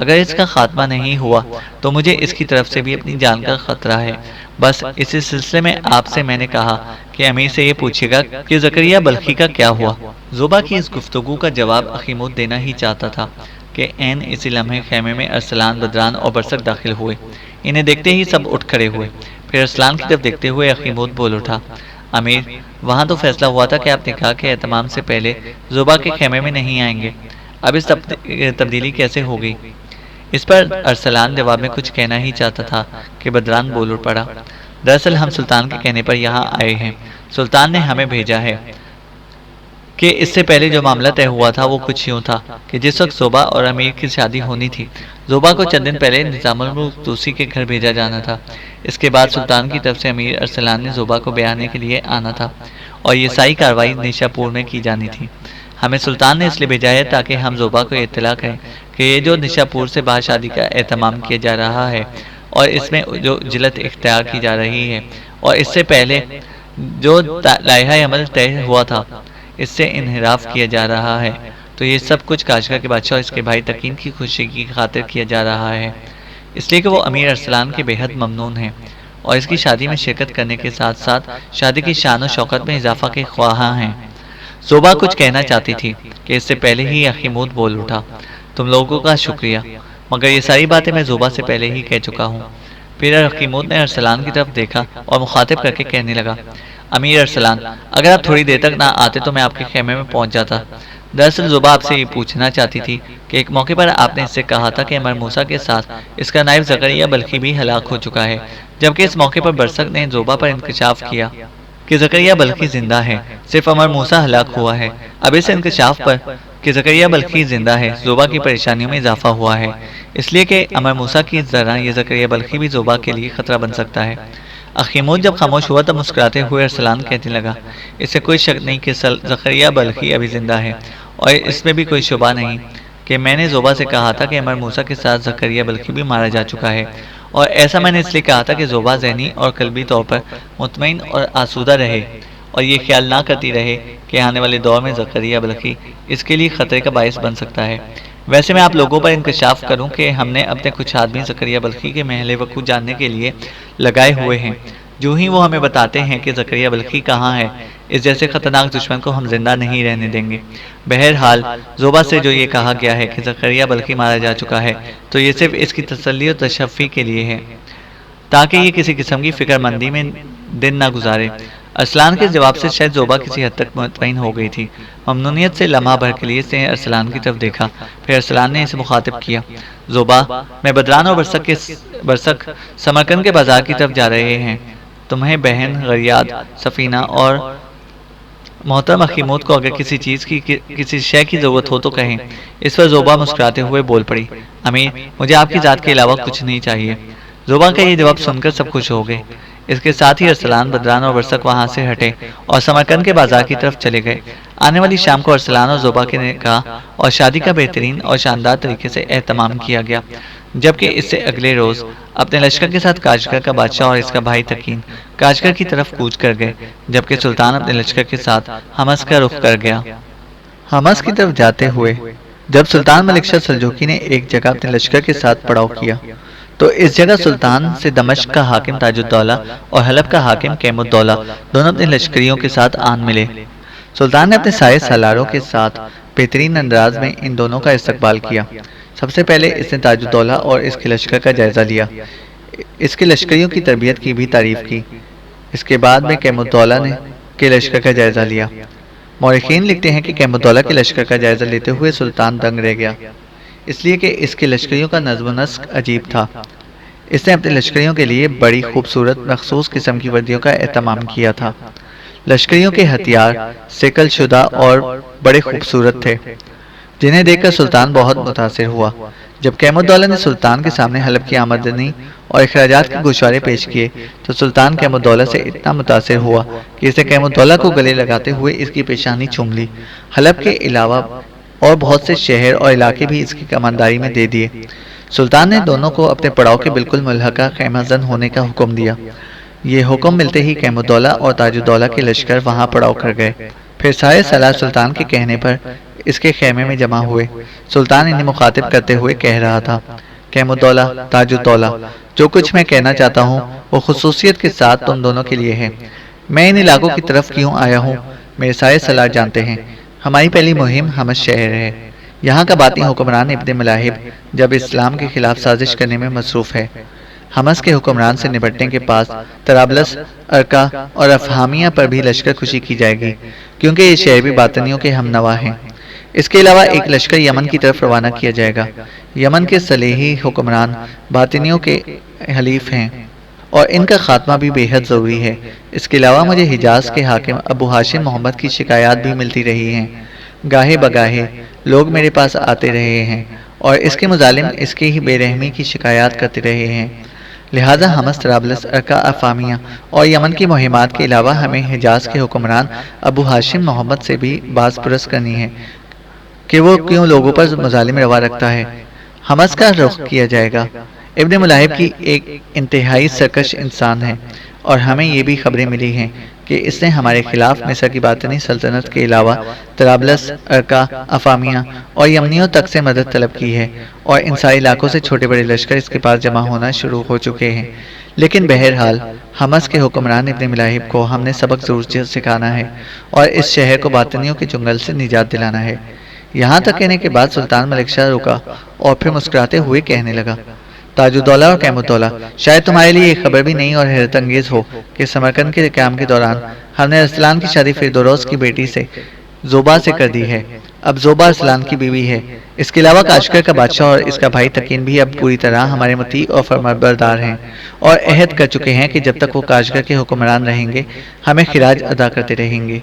اگر اس کا خاتمہ نہیں ہوا تو مجھے اس کی طرف سے بھی اپنی جان کا خطرہ ہے۔ بس اسی سلسلے میں آپ سے میں نے کہا کہ امیر سے یہ پوچھے گا کہ زکریا بلخی کا کیا ہوا۔ زوبا کی اس گفتگو کا جواب اخیمود دینا ہی چاہتا تھا کہ عین اسی لمحے خیمے میں ارسلان، بدران اور برسک داخل ہوئے۔ انہیں دیکھتے ہی سب اٹھ کھڑے ہوئے۔ پھر ارسلان کی طرف دیکھتے ہوئے اخیمود بول اٹھا، امیر، وہاں تو فیصلہ ہوا تھا کہ آپ نکاح کے اہتمام سے پہلے زوبا کے خیمے میں نہیں آئیں گے، اب اس تبدیلی کیسے ہو گئی؟ اس پر ارسلان جواب میں کچھ کہنا ہی چاہتا تھا کہ بدران بول اٹھ پڑا، دراصل ہم سلطان کے کہنے پر یہاں آئے ہیں، سلطان نے ہمیں بھیجا ہے۔ کہ اس سے پہلے جو معاملہ طے ہوا تھا وہ کچھ یوں تھا کہ جس وقت زوبا اور امیر کی شادی ہونی تھی، زوبا کو چند دن پہلے نظام الملک توسی کے گھر بھیجا جانا تھا۔ اس کے بعد سلطان کی طرف سے امیر ارسلان نے زوبا کو بیانے کے لیے آنا تھا، اور یہ ساری کارروائی نیشا پور میں کی جانی تھی۔ ہمیں سلطان نے اس لیے بھیجا ہے تاکہ ہم زوبا کو اطلاع کریں کہ یہ جو نیشا پور سے باہر شادی کا اہتمام کیا جا رہا ہے اور اس میں جو جلت اختیار کی جا رہی ہے، اور اس سے پہلے جو لائحہ عمل طے ہوا تھا اس سے انحراف کیا جا رہا ہے، تو یہ سب کچھ کاشغر کے بادشاہ اور اس کے بھائی تقین کی خوشی کی خاطر کیا جا رہا ہے، اس لیے کہ وہ امیر ارسلان کے بے حد ممنون ہیں اور اس کی شادی میں شرکت کرنے کے ساتھ ساتھ شادی کی شان و شوکت میں اضافہ کے خواہاں ہیں۔ زوبا کچھ کہنا چاہتی تھی کہ اس سے پہلے ہی اخیمود بول اٹھا، تم لوگوں کا شکریہ، مگر یہ ساری باتیں میں زوبا سے پہلے ہی کہہ چکا ہوں۔ پھر اخیمود نے ارسلان کی طرف دیکھا اور مخاطب کر کے کہنے لگا، امیر ارسلان، اگر آپ تھوڑی دیر تک نہ آتے تو میں آپ کے خیمے میں پہنچ جاتا۔ دراصل زوبا آپ سے یہ پوچھنا چاہتی تھی کہ ایک موقع پر آپ نے اس سے کہا تھا کہ امر موسیٰ کے ساتھ اس کا نائب زکریا بلخی بھی ہلاک ہو چکا ہے، جبکہ اس موقع پر برسک نے زوبا پر انکشاف کیا کہ زکریا بلخی زندہ ہے، صرف امر موسیٰ ہلاک ہوا ہے۔ اب اس انکشاف پر کہ زکریا بلخی زندہ ہے، زوبا کی پریشانیوں میں اضافہ ہوا ہے، اس لیے کہ امر موسیٰ کی طرح یہ زکریا بلخی بھی زوبا کے لیے خطرہ بن سکتا ہے۔ اخیمود جب خاموش ہوا تب مسکراتے ہوئے ارسلان کہنے لگا، اس سے کوئی شک نہیں کہ زکریا بلخی ابھی زندہ ہے، اور اس میں بھی کوئی شبہ نہیں کہ میں نے زوبا سے کہا تھا کہ امر موسیٰ کے ساتھ زکریا بلخی بھی مارا جا چکا ہے، اور ایسا میں نے اس لیے کہا تھا کہ زوبا ذہنی اور قلبی طور پر مطمئن اور آسودہ رہے اور یہ خیال نہ کرتی رہے کہ آنے والے دور میں زکریا بلخی اس کے لیے خطرے کا باعث بن سکتا ہے۔ ویسے میں آپ لوگوں پر انکشاف کروں کہ ہم نے اپنے کچھ آدمی زکریا بلخی کے محل وقوع جاننے کے لیے لگائے ہوئے ہیں۔ جو ہی وہ ہمیں بتاتے ہیں کہ زکریا بلخی کہاں ہے، اس جیسے خطرناک دشمن کو ہم زندہ نہیں رہنے دیں گے۔ بہرحال زوبا سے جو یہ کہا گیا ہے کہ زکریا بلخی مارا جا چکا ہے، تو یہ صرف اس کی تسلی و تشفی کے لیے ہے تاکہ یہ کسی قسم کی فکر مندی میں دن نہ گزارے۔ ارسلان کے جواب سے شاید زوبا کسی حد تک مطمئن ہو گئی تھی۔ ممنونیت سے لمحہ بھر کے لیے اس نے ارسلان کی طرف دیکھا، پھر ارسلان نے اسے مخاطب کیا، زوبا، میں بدران اور برسک سمرقند کے بازار کی طرف جا رہے ہیں، تمہیں بہن غریاد، سفینہ اور محترم اخیمود کو اگر کسی چیز کی کسی شے کی ضرورت ہو تو کہیں۔ اس پر زوبا مسکراتے ہوئے بول پڑی، امیر، مجھے آپ کی ذات کے علاوہ کچھ نہیں چاہیے۔ زوبا کا یہ جواب سن کر سب خوش ہو گئے۔ اس کے ساتھ ہی ارسلان، بدران اور برسک وہاں سے ہٹے اور سمرقند کے بازار کی طرف چلے گئے۔ آنے والی شام کو ارسلان اور زوبا کے نکاح اور شادی کا بہترین اور شاندار طریقے سے اہتمام کیا گیا، جبکہ اس سے اگلے روز اپنے لشکر کے ساتھ کاشغر کا بادشاہ اور اس کا بھائی تقین کاشغر کی طرف کوچ کر گئے، جبکہ سلطان اپنے لشکر کے ساتھ حمص کا رخ کر گیا۔ حمص کی طرف جاتے ہوئے جب سلطان ملک شاہ سلجوقی نے ایک جگہ اپنے لشکر کے ساتھ پڑاؤ کیا تو اس جگہ سلطان سے دمشق کا حاکم تاج الدولہ اور حلب کا حاکم کیم الدولہ دونوں اپنے لشکریوں کے ساتھ آن ملے۔ سلطان نے اپنے سارے سالاروں کے ساتھ بہترین انداز میں ان دونوں کا استقبال کیا۔ سب سے پہلے اس نے تاج الدولہ اور اس کے لشکر کا جائزہ لیا، اس کے لشکریوں کی تربیت کی بھی تعریف کی۔ اس کے بعد میں کیم الدولہ نے کے لشکر کا جائزہ لیا۔ مورخین لکھتے ہیں کہ کیم الدولہ کے لشکر کا جائزہ لیتے ہوئے سلطان دنگ رہ گیا، اس لیے کہ اس کے لشکریوں کا نظم و نسق عجیب تھا۔ اس نے اپنے لشکریوں کے لیے بڑی خوبصورت مخصوص قسم کی وردیوں کا اہتمام کیا تھا۔ لشکریوں کے ہتھیار سکل شدہ اور بڑے خوبصورت تھے، جنہیں دیکھ کر سلطان بہت متاثر ہوا۔ جب کیم الدولہ نے سلطان کے سامنے حلب کی آمدنی اور اخراجات کے گوشوارے پیش کیے تو سلطان کیم الدولہ سے اتنا متاثر ہوا کہ اس نے کیم الدولہ کو گلے لگاتے ہوئے اس کی پیشانی چوم لی۔ حلب کے علاوہ اور بہت سے شہر اور علاقے بھی اس کی کمانداری میں دے دیے۔ سلطان نے دونوں کو اپنے پڑاؤ کے بالکل ملحقہ خیمہ زن ہونے کا حکم دیا۔ یہ حکم ملتے ہی کیم الدولہ اور تاج الدولہ کے لشکر وہاں پڑاؤ کر گئے۔ پھر سارے سالار سلطان کے کہنے پر اس کے خیمے میں جمع ہوئے۔ سلطان انہیں مخاطب کرتے ہوئے کہہ رہا تھا، کیم الدولہ، تاج الدولہ، جو کچھ میں کہنا چاہتا ہوں وہ خصوصیت کے ساتھ تم دونوں کے لیے ہے۔ میں ان علاقوں کی طرف کیوں آیا ہوں میرے سارے سالار جانتے ہیں۔ ہماری پہلی مہم حمص شہر ہے۔ یہاں کا باطنی حکمران ابن ملاحب جب اسلام کے خلاف سازش کرنے میں مصروف ہے۔ حمص کے حکمران سے نپٹنے کے پاس طرابلس، ارکا اور افہامیہ پر بھی لشکر کشی کی جائے گی، کیونکہ یہ شہر بھی باطنیوں کے ہم نوا ہیں۔ اس کے علاوہ ایک لشکر یمن کی طرف روانہ کیا جائے گا۔ یمن کے صلیحی حکمران باطنیوں کے حلیف ہیں اور ان کا خاتمہ بھی بے حد ضروری ہے۔ اس کے علاوہ مجھے حجاز کے حاکم ابو ہاشم محمد کی شکایات بھی ملتی رہی ہیں۔ گاہے بگاہے لوگ میرے پاس آتے رہے ہیں اور اس کے مظالم اس کی ہی بے رحمی کی شکایات کرتے رہے ہیں۔ لہذا حمص، طرابلس، ارکا، افامیہ اور یمن کی مہمات کے علاوہ ہمیں حجاز کے حکمران ابو ہاشم محمد سے بھی باز پرس کرنی ہے کہ وہ کیوں لوگوں پر مظالم روا رکھتا ہے۔ حمص کا رخ کیا جائے گا۔ ابن ملاحب کی ایک انتہائی سرکش انسان ہے اور ہمیں یہ بھی خبریں ملی ہیں کہ اس نے ہمارے خلاف مصر کی باطنی سلطنت کے علاوہ طرابلس، ارکا، افامیہ اور یمنیوں تک سے مدد طلب کی ہے اور ان سارے علاقوں سے چھوٹے بڑے لشکر اس کے پاس جمع ہونا شروع ہو چکے ہیں۔ لیکن بہرحال حمص کے حکمران ابن ملاحب کو ہم نے سبق ضرور سکھانا ہے اور اس شہر کو باطنیوں کے چنگل سے نجات دلانا ہے۔ یہاں تک کہنے کے بعد سلطان ملک شاہ رکا اور پھر مسکراتے ہوئے کہنے لگا، تاج الدولہ اور کیم الدولہ، شاید تمہارے لیے یہ خبر بھی نہیں اور حیرت انگیز ہو کہ سمرقند کے قیام کے دوران ہم نے ارسلان کی شادی فیودوروس کی بیٹی سے زوبا سے کر دی ہے۔ اب زوبا ارسلان کی بیوی ہے۔ اس کے علاوہ کاشگر کا بادشاہ اور اس کا بھائی تکین بھی اب پوری طرح ہمارے مطیع اور فرمانبردار ہیں اور عہد کر چکے ہیں کہ جب تک وہ کاشگر کے حکمران رہیں گے ہمیں خراج ادا کرتے رہیں گے۔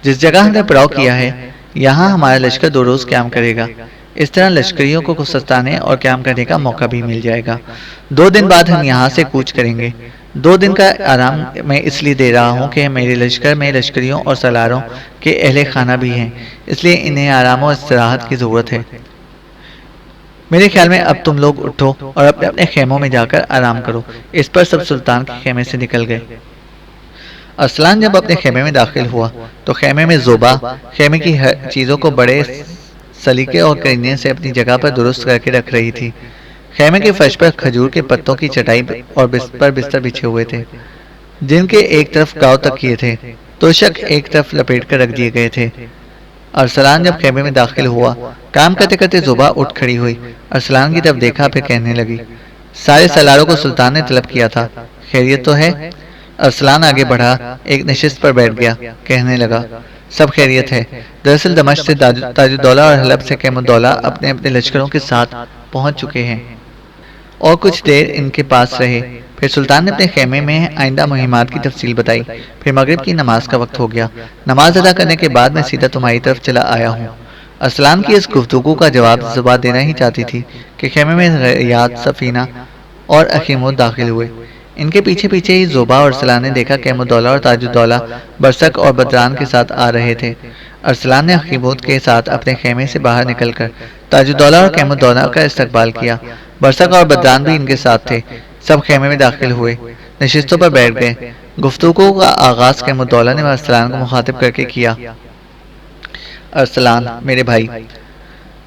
جس جگہ ہم نے پڑاؤ کیا ہے یہاں ہمارا لشکر 2 روز قیام کرے گا۔ اس طرح لشکریوں کو سستانے اور قیام کرنے کا موقع بھی مل جائے گا۔ 2 دن بعد ہم یہاں سے کوچ کریں گے۔ 2 دن کا آرام میں اس لیے دے رہا ہوں کہ میرے لشکر میں لشکریوں اور سالاروں کے اہل خانہ بھی ہیں، اس لیے انہیں آرام و استراحت کی ضرورت ہے۔ میرے خیال میں اب تم لوگ اٹھو اور اپنے اپنے خیموں میں جا کر آرام کرو۔ اس پر سب سلطان کے خیمے سے نکل گئے۔ ارسلان جب اپنے خیمے میں داخل ہوا تو خیمے میں زوبا خیمے کی ہر چیزوں کو بڑے سلیقے اور کرنے سے اپنی جگہ پر درست کر کے رکھ رہی تھی۔ خیمے کے فرش پر کھجور کے پتوں کی چٹائی اور بستر بچھے ہوئے تھے، جن کے ایک طرف گاؤ تک کیے تھے، توشک ایک طرف لپیٹ کر رکھ دیے گئے تھے۔ ارسلان جب خیمے میں داخل ہوا، کام کرتے کرتے زوبا اٹھ کھڑی ہوئی، ارسلان کی طرف دیکھا، پھر کہنے لگی، سارے سالاروں کو سلطان نے طلب کیا تھا، خیریت تو ہے؟ ارسلان آگے بڑھا، ایک نشست پر بیٹھ گیا، کہنے لگا، سب خیریت ہے۔ دراصل دمشق سے تاج الدولہ اور حلب سے کیم الدولہ اپنے اپنے لشکروں کے ساتھ پہنچ چکے ہیں اور کچھ دیر ان کے پاس رہے۔ پھر سلطان نے اپنے خیمے میں آئندہ مہمات کی تفصیل بتائی۔ پھر مغرب کی نماز کا وقت ہو گیا۔ نماز ادا کرنے کے بعد میں سیدھا تمہاری طرف چلا آیا ہوں۔ ارسلان کی اس گفتگو کا جواب زوبا دینا ہی چاہتی تھی کہ خیمے میں ریاض، سفینہ اور اخیمود داخل ہوئے۔ ان کے پیچھے پیچھے ہی زوبا اور ارسلان نے دیکھا کیم الدولہ اور تاج الدولہ برسک اور بدران کے ساتھ آ رہے تھے۔ ارسلان نے اخیمود کے ساتھ اپنے خیمے سے باہر نکل کر تاج الدولہ اور کیم الدولہ کا استقبال کیا۔ برسک اور بدران بھی ان کے ساتھ تھے۔ سب خیمے میں داخل ہوئے، نشستوں پر بیٹھ گئے۔ گفتگو کا آغاز کیم الدولہ نے ارسلان کو مخاطب کر کے کیا، ارسلان میرے بھائی،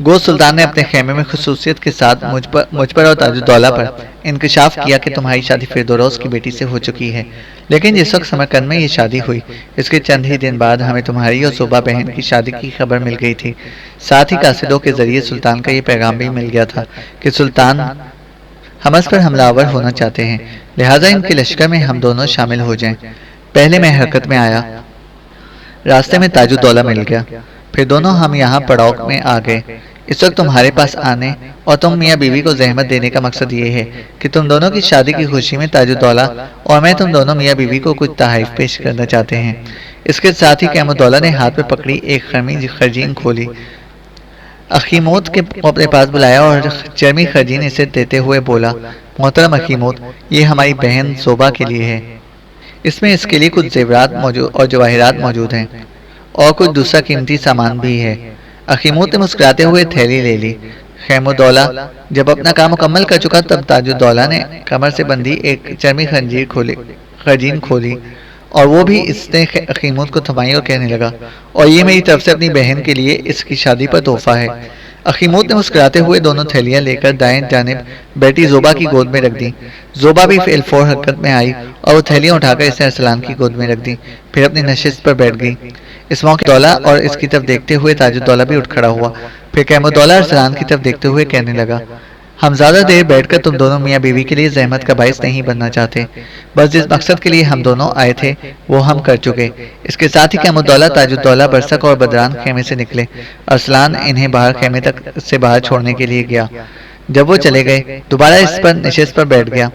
گو سلطان نے اپنے خیمے میں خصوصیت کے ساتھ مجھ پر اور تاج الدولہ پر انکشاف کیا کہ تمہاری شادی فیودوروس کی بیٹی سے ہو چکی ہے، لیکن جس وقت سمرقند میں یہ شادی ہوئی اس کے چند ہی دن بعد ہمیں تمہاری اور زوبا بہن کی شادی کی خبر مل گئی تھی۔ ساتھ ہی قاصدوں کے ذریعے سلطان کا یہ پیغام بھی مل گیا تھا کہ سلطان حمص پر حملہ آور ہونا چاہتے ہیں، لہٰذا ان کے لشکر میں ہم دونوں شامل ہو جائیں۔ پہلے میں حرکت میں آیا، راستے میں تاج الدولہ مل گیا، پھر دونوں ہم یہاں پڑاؤ میں آ گئے۔ اس وقت تمہارے پاس آنے اور تم میاں بیوی کو زحمت دینے کا مقصد یہ ہے کہ تم دونوں کی شادی کی خوشی میں تاج الدولہ اور میں تم دونوں میاں بیوی کو کچھ تحائف پیش کرنا چاہتے ہیں۔ اس کے ساتھ ہی قیم الدولہ نے ہاتھ میں پکڑی ایک خرجین کھولی، اخیموت کے اپنے پاس بلایا اور چرمی خرجین اسے دیتے ہوئے بولا، محترم اخیموت، یہ ہماری بہن زوبا کے لیے ہے، اس میں اس کے لیے کچھ زیورات اور جواہرات موجود ہیں اور کچھ دوسرا قیمتی سامان بھی ہے۔ اخیموت نے مسکراتے ہوئے تھیلی لے لی۔ خیم الدولہ جب اپنا کام مکمل کر چکا تب تاج الدولہ نے کمر سے بندھی ایک چرمی خرجین کھولی اور وہ بھی اس نے اخیموت کو تھمائی اور کہنے لگا، اور یہ میری طرف سے اپنی بہن کے لیے اس کی شادی پر تحفہ ہے۔ اخیموت نے مسکراتے ہوئے دونوں تھیلیاں لے کر دائیں جانب بیٹی زوبا کی گود میں رکھ دی۔ زوبا بھی فعل فور حرکت میں آئی اور وہ تھیلیاں اٹھا کر اسے ارسلان کی گود میں رکھ دی، پھر اپنی نشست پر بیٹھ گئی۔ اس موقع الدولہ اور اس کی طرف دیکھتے ہوئے تاج الدولہ بھی اٹھ کھڑا ہوا، پھر قیم الدولہ ارسلان کی طرف دیکھتے ہوئے کہنے لگا، ہم زیادہ دیر بیٹھ کر تم دونوں میاں بیوی کے لیے زحمت کا باعث نہیں بننا چاہتے، بس جس مقصد کے لیے ہم دونوں آئے تھے وہ ہم کر چکے۔ اس کے ساتھ ہی قیم الدولہ تاج الدولہ برسک اور بدران خیمے سے نکلے۔ ارسلان انہیں باہر خیمے تک سے باہر چھوڑنے کے لیے گیا۔ جب وہ چلے گئے دوبارہ اس پر نشست پر بیٹھ گیا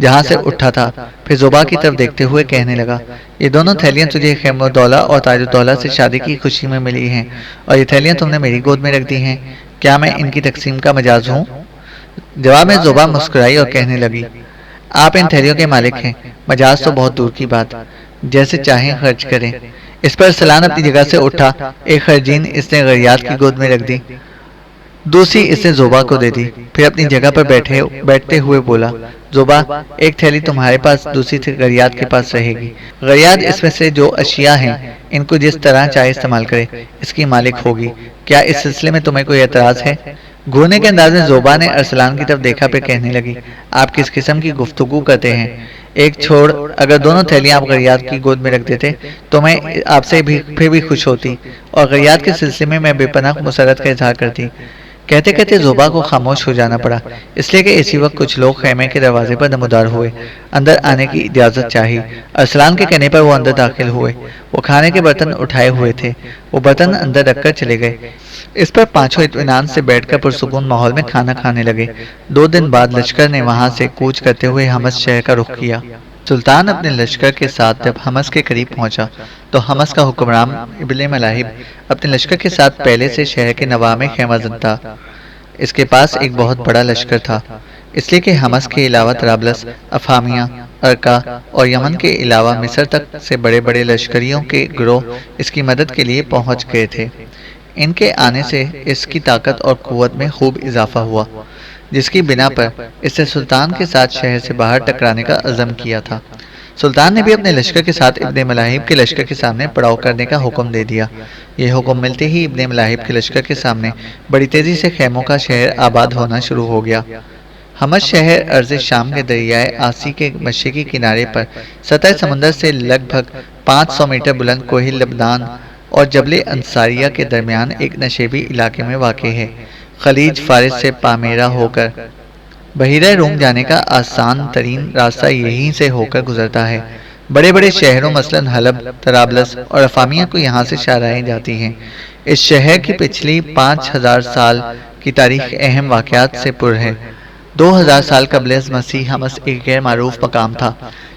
جہاں سے اٹھا تھا، پھر زوبا کی طرف دیکھتے ہوئے کہنے لگا، یہ دونوں تھیلیاں تجھے خیم الدولہ اور تاج الدولہ سے شادی کی خوشی میں ملی ہیں اور یہ تھیلیاں تم نے میری گود میں رکھ دی ہیں، کیا میں ان کی تقسیم کا مجاز ہوں؟ جواب میں زوبا مسکرائی اور کہنے لگی، آپ ان تھیلیوں کے مالک ہیں، مجاز تو بہت دور کی بات، جیسے چاہیں خرچ کریں۔ اس پر ارسلان اپنی جگہ سے اٹھا، ایک خرجین اس نے غریات کی گود میں رکھ دی، دوسری اس نے زوبا کو دے دی، پھر اپنی جگہ پر بیٹھتے ہوئے بولا، زوبا ایک تھیلی تمہارے پاس، دوسری غریات کے پاس رہے گی۔ غریات اس میں سے جو اشیاء ہیں ان کو جس طرح چاہے استعمال کرے، اس کی مالک ہوگی، کیا اس سلسلے میں تمہیں کوئی اعتراض ہے؟ گھورنے کے انداز میں زوبا نے ارسلان کی طرف دیکھا، پھر کہنے لگی، آپ کس قسم کی گفتگو کرتے ہیں؟ ایک چھوڑ، اگر دونوں تھیلیاں آپ غریات کی گود میں رکھ دیتے تو میں آپ سے پھر بھی خوش ہوتی اور غریات کے سلسلے میں میں بے پناہ مسرت کا اظہار کرتی۔ کہتے کہتے زوبا کو خاموش ہو جانا پڑا، اس لیے کہ اسی وقت کچھ لوگ خیمے کے دروازے پر نمودار ہوئے، اندر آنے کی اجازت چاہی۔ ارسلان کے کہنے پر وہ اندر داخل ہوئے۔ وہ کھانے کے برتن اٹھائے ہوئے تھے، وہ برتن اندر رکھ کر چلے گئے۔ اس پر پانچوں اطمینان سے بیٹھ کر پرسکون ماحول میں کھانا کھانے لگے۔ 2 دن بعد لشکر نے وہاں سے کوچ کرتے ہوئے حمص شہر کا رخ کیا۔ سلطان اپنے لشکر کے ساتھ جب حمص کے قریب پہنچا تو حمص کا حکمران ابن ملاحب اپنے لشکر کے ساتھ پہلے سے شہر کے نواح میں خیمہ زن تھا۔ اس کے پاس ایک بہت بڑا لشکر تھا، اس لیے کہ حمص کے علاوہ طرابلس، افہامیہ، ارکا اور یمن کے علاوہ مصر تک سے بڑے بڑے لشکریوں کے گروہ اس کی مدد کے لیے پہنچ گئے تھے۔ ان کے آنے سے اس کی طاقت اور قوت میں خوب اضافہ ہوا، جس کی بنا پر اس نے سلطان کے ساتھ شہر سے باہر ٹکرانے کا عزم کیا تھا۔ سلطان نے بھی اپنے لشکر کے ساتھ ابن ملاحب کے لشکر کے سامنے پڑاؤ کرنے کا حکم دے دیا۔ یہ حکم ملتے ہی ابن ملاحب کے لشکر کے سامنے بڑی تیزی سے خیموں کا شہر آباد ہونا شروع ہو گیا۔ حمص شہر ارض شام کے دریائے آسی کے مشرقی کنارے پر سطح سمندر سے لگ بھگ 500 میٹر بلند کوہ لبنان اور جبل انصاریہ کے درمیان ایک نشیبی علاقے میں واقع ہے۔ خلیج فارس سے پامیرا ہو کر بحیرہ روم جانے کا آسان ترین راستہ یہیں سے ہو کر گزرتا ہے۔ بڑے بڑے شہروں مثلاً حلب، طرابلس اور افامیہ کو یہاں سے شاہراہیں جاتی ہیں۔ اس شہر کی پچھلی 5000 سال کی تاریخ اہم واقعات سے پر ہے۔ 2000 سال قبل از مسیح حمص ایک غیر معروف مقام تھا۔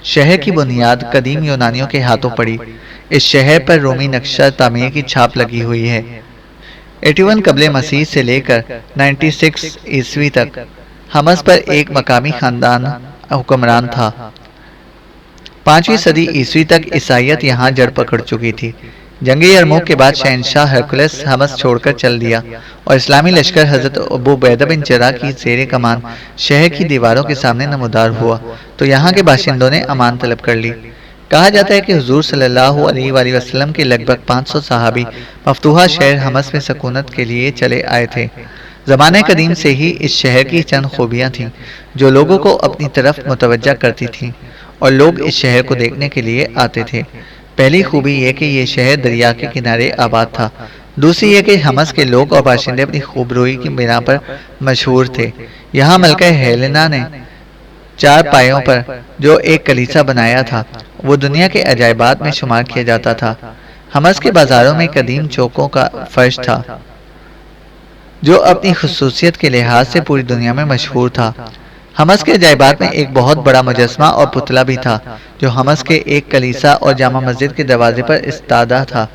شہر کی بنیاد قدیم یونانیوں کے ہاتھوں پڑی۔ اس شہر پر رومی نقشہ تعمیر کی چھاپ لگی ہوئی ہے۔ 81 قبل مسیح سے لے کر 96 عیسوی تک حمص پر ایک مقامی خاندان حکمران تھا۔ 5ویں صدی عیسوی تک عیسائیت یہاں جڑ پکڑ چکی تھی۔ جنگ یرموک کے بعد شہنشاہ ہرکلس حمص چھوڑ کر چل دیا اور اسلامی لشکر حضرت ابو عبیدہ بن جراح کی زیر کمان شہر کی دیواروں کے سامنے نمودار ہوا تو یہاں کے باشندوں نے امان طلب کر لی۔ کہا جاتا ہے کہ حضور صلی اللہ علیہ وآلہ وسلم کے لگ بھگ 500 صحابی مفتوحہ شہر حمص میں سکونت کے لیے چلے آئے تھے۔ زمانہ قدیم سے ہی اس شہر کی چند خوبیاں تھیں جو لوگوں کو اپنی طرف متوجہ کرتی تھیں اور لوگ اس شہر کو دیکھنے کے لیے آتے تھے۔ پہلی خوبی یہ کہ یہ شہر دریا کے کنارے آباد تھا۔ دوسری یہ کہ حمص کے لوگ اور باشندے اپنی خوبروئی کی بنا پر مشہور تھے۔ یہاں ملکہ ہیلینا نے 4 پایوں پر جو ایک کلیسا بنایا تھا وہ دنیا کے عجائبات میں شمار کیا جاتا تھا۔ حمص کے بازاروں میں قدیم چوکوں کا فرش تھا جو اپنی خصوصیت کے لحاظ سے پوری دنیا میں مشہور تھا۔ حمص کے عجائبات میں ایک بہت بڑا مجسمہ اور پتلا بھی تھا جو حمص کے ایک کلیسا اور جامع مسجد کے دروازے پر استادہ تھا۔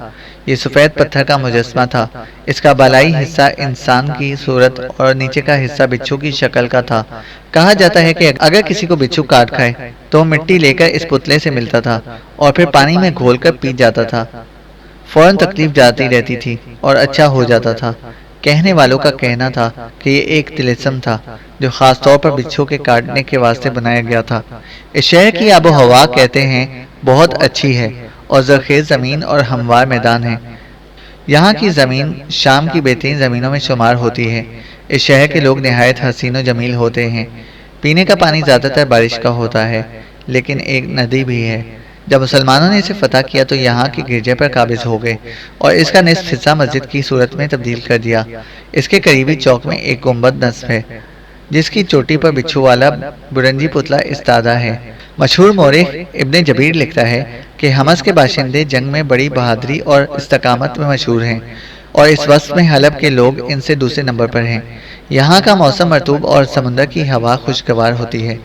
یہ سفید پتھر کا مجسمہ تھا۔ اس کا بالائی حصہ انسان کی صورت اور نیچے کا حصہ بچھو کی شکل کا تھا۔ کہا جاتا ہے کہ اگر کسی کو بچھو کاٹ کھائے تو مٹی لے کر اس پتلے سے ملتا تھا اور پھر پانی میں گھول کر پی جاتا تھا۔ فوراً تکلیف جاتی رہتی تھی اور اچھا ہو جاتا تھا۔ کہنے والوں کا کہنا تھا کہ یہ ایک طلسم تھا جو خاص طور پر بچھو کے کاٹنے کے واسطے بنایا گیا تھا۔ اس شہر کی آب و ہوا کہتے ہیں بہت اچھی ہے اور زرخیز زمین اور ہموار میدان ہے۔ یہاں کی زمین شام کی بہترین زمینوں میں شمار ہوتی ہے۔ اس شہر کے لوگ نہایت حسین و جمیل ہوتے ہیں۔ پینے کا پانی زیادہ تر بارش کا ہوتا ہے، لیکن ایک ندی بھی ہے۔ جب مسلمانوں نے اسے فتح کیا تو یہاں کے گرجے پر قابض ہو گئے اور اس کا نصف حصہ مسجد کی صورت میں تبدیل کر دیا۔ اس کے قریبی چوک میں ایک گنبد نصب ہے جس کی چوٹی پر بچھو والا برنجی پتلا استادہ ہے۔ مشہور مورخ ابن جبیر لکھتا ہے کہ حمص کے باشندے جنگ میں بڑی بہادری اور استقامت میں مشہور ہیں اور اس وصف میں حلب کے لوگ ان سے دوسرے نمبر پر ہیں۔ یہاں کا موسم مرطوب اور سمندر کی ہوا خوشگوار ہوتی ہے۔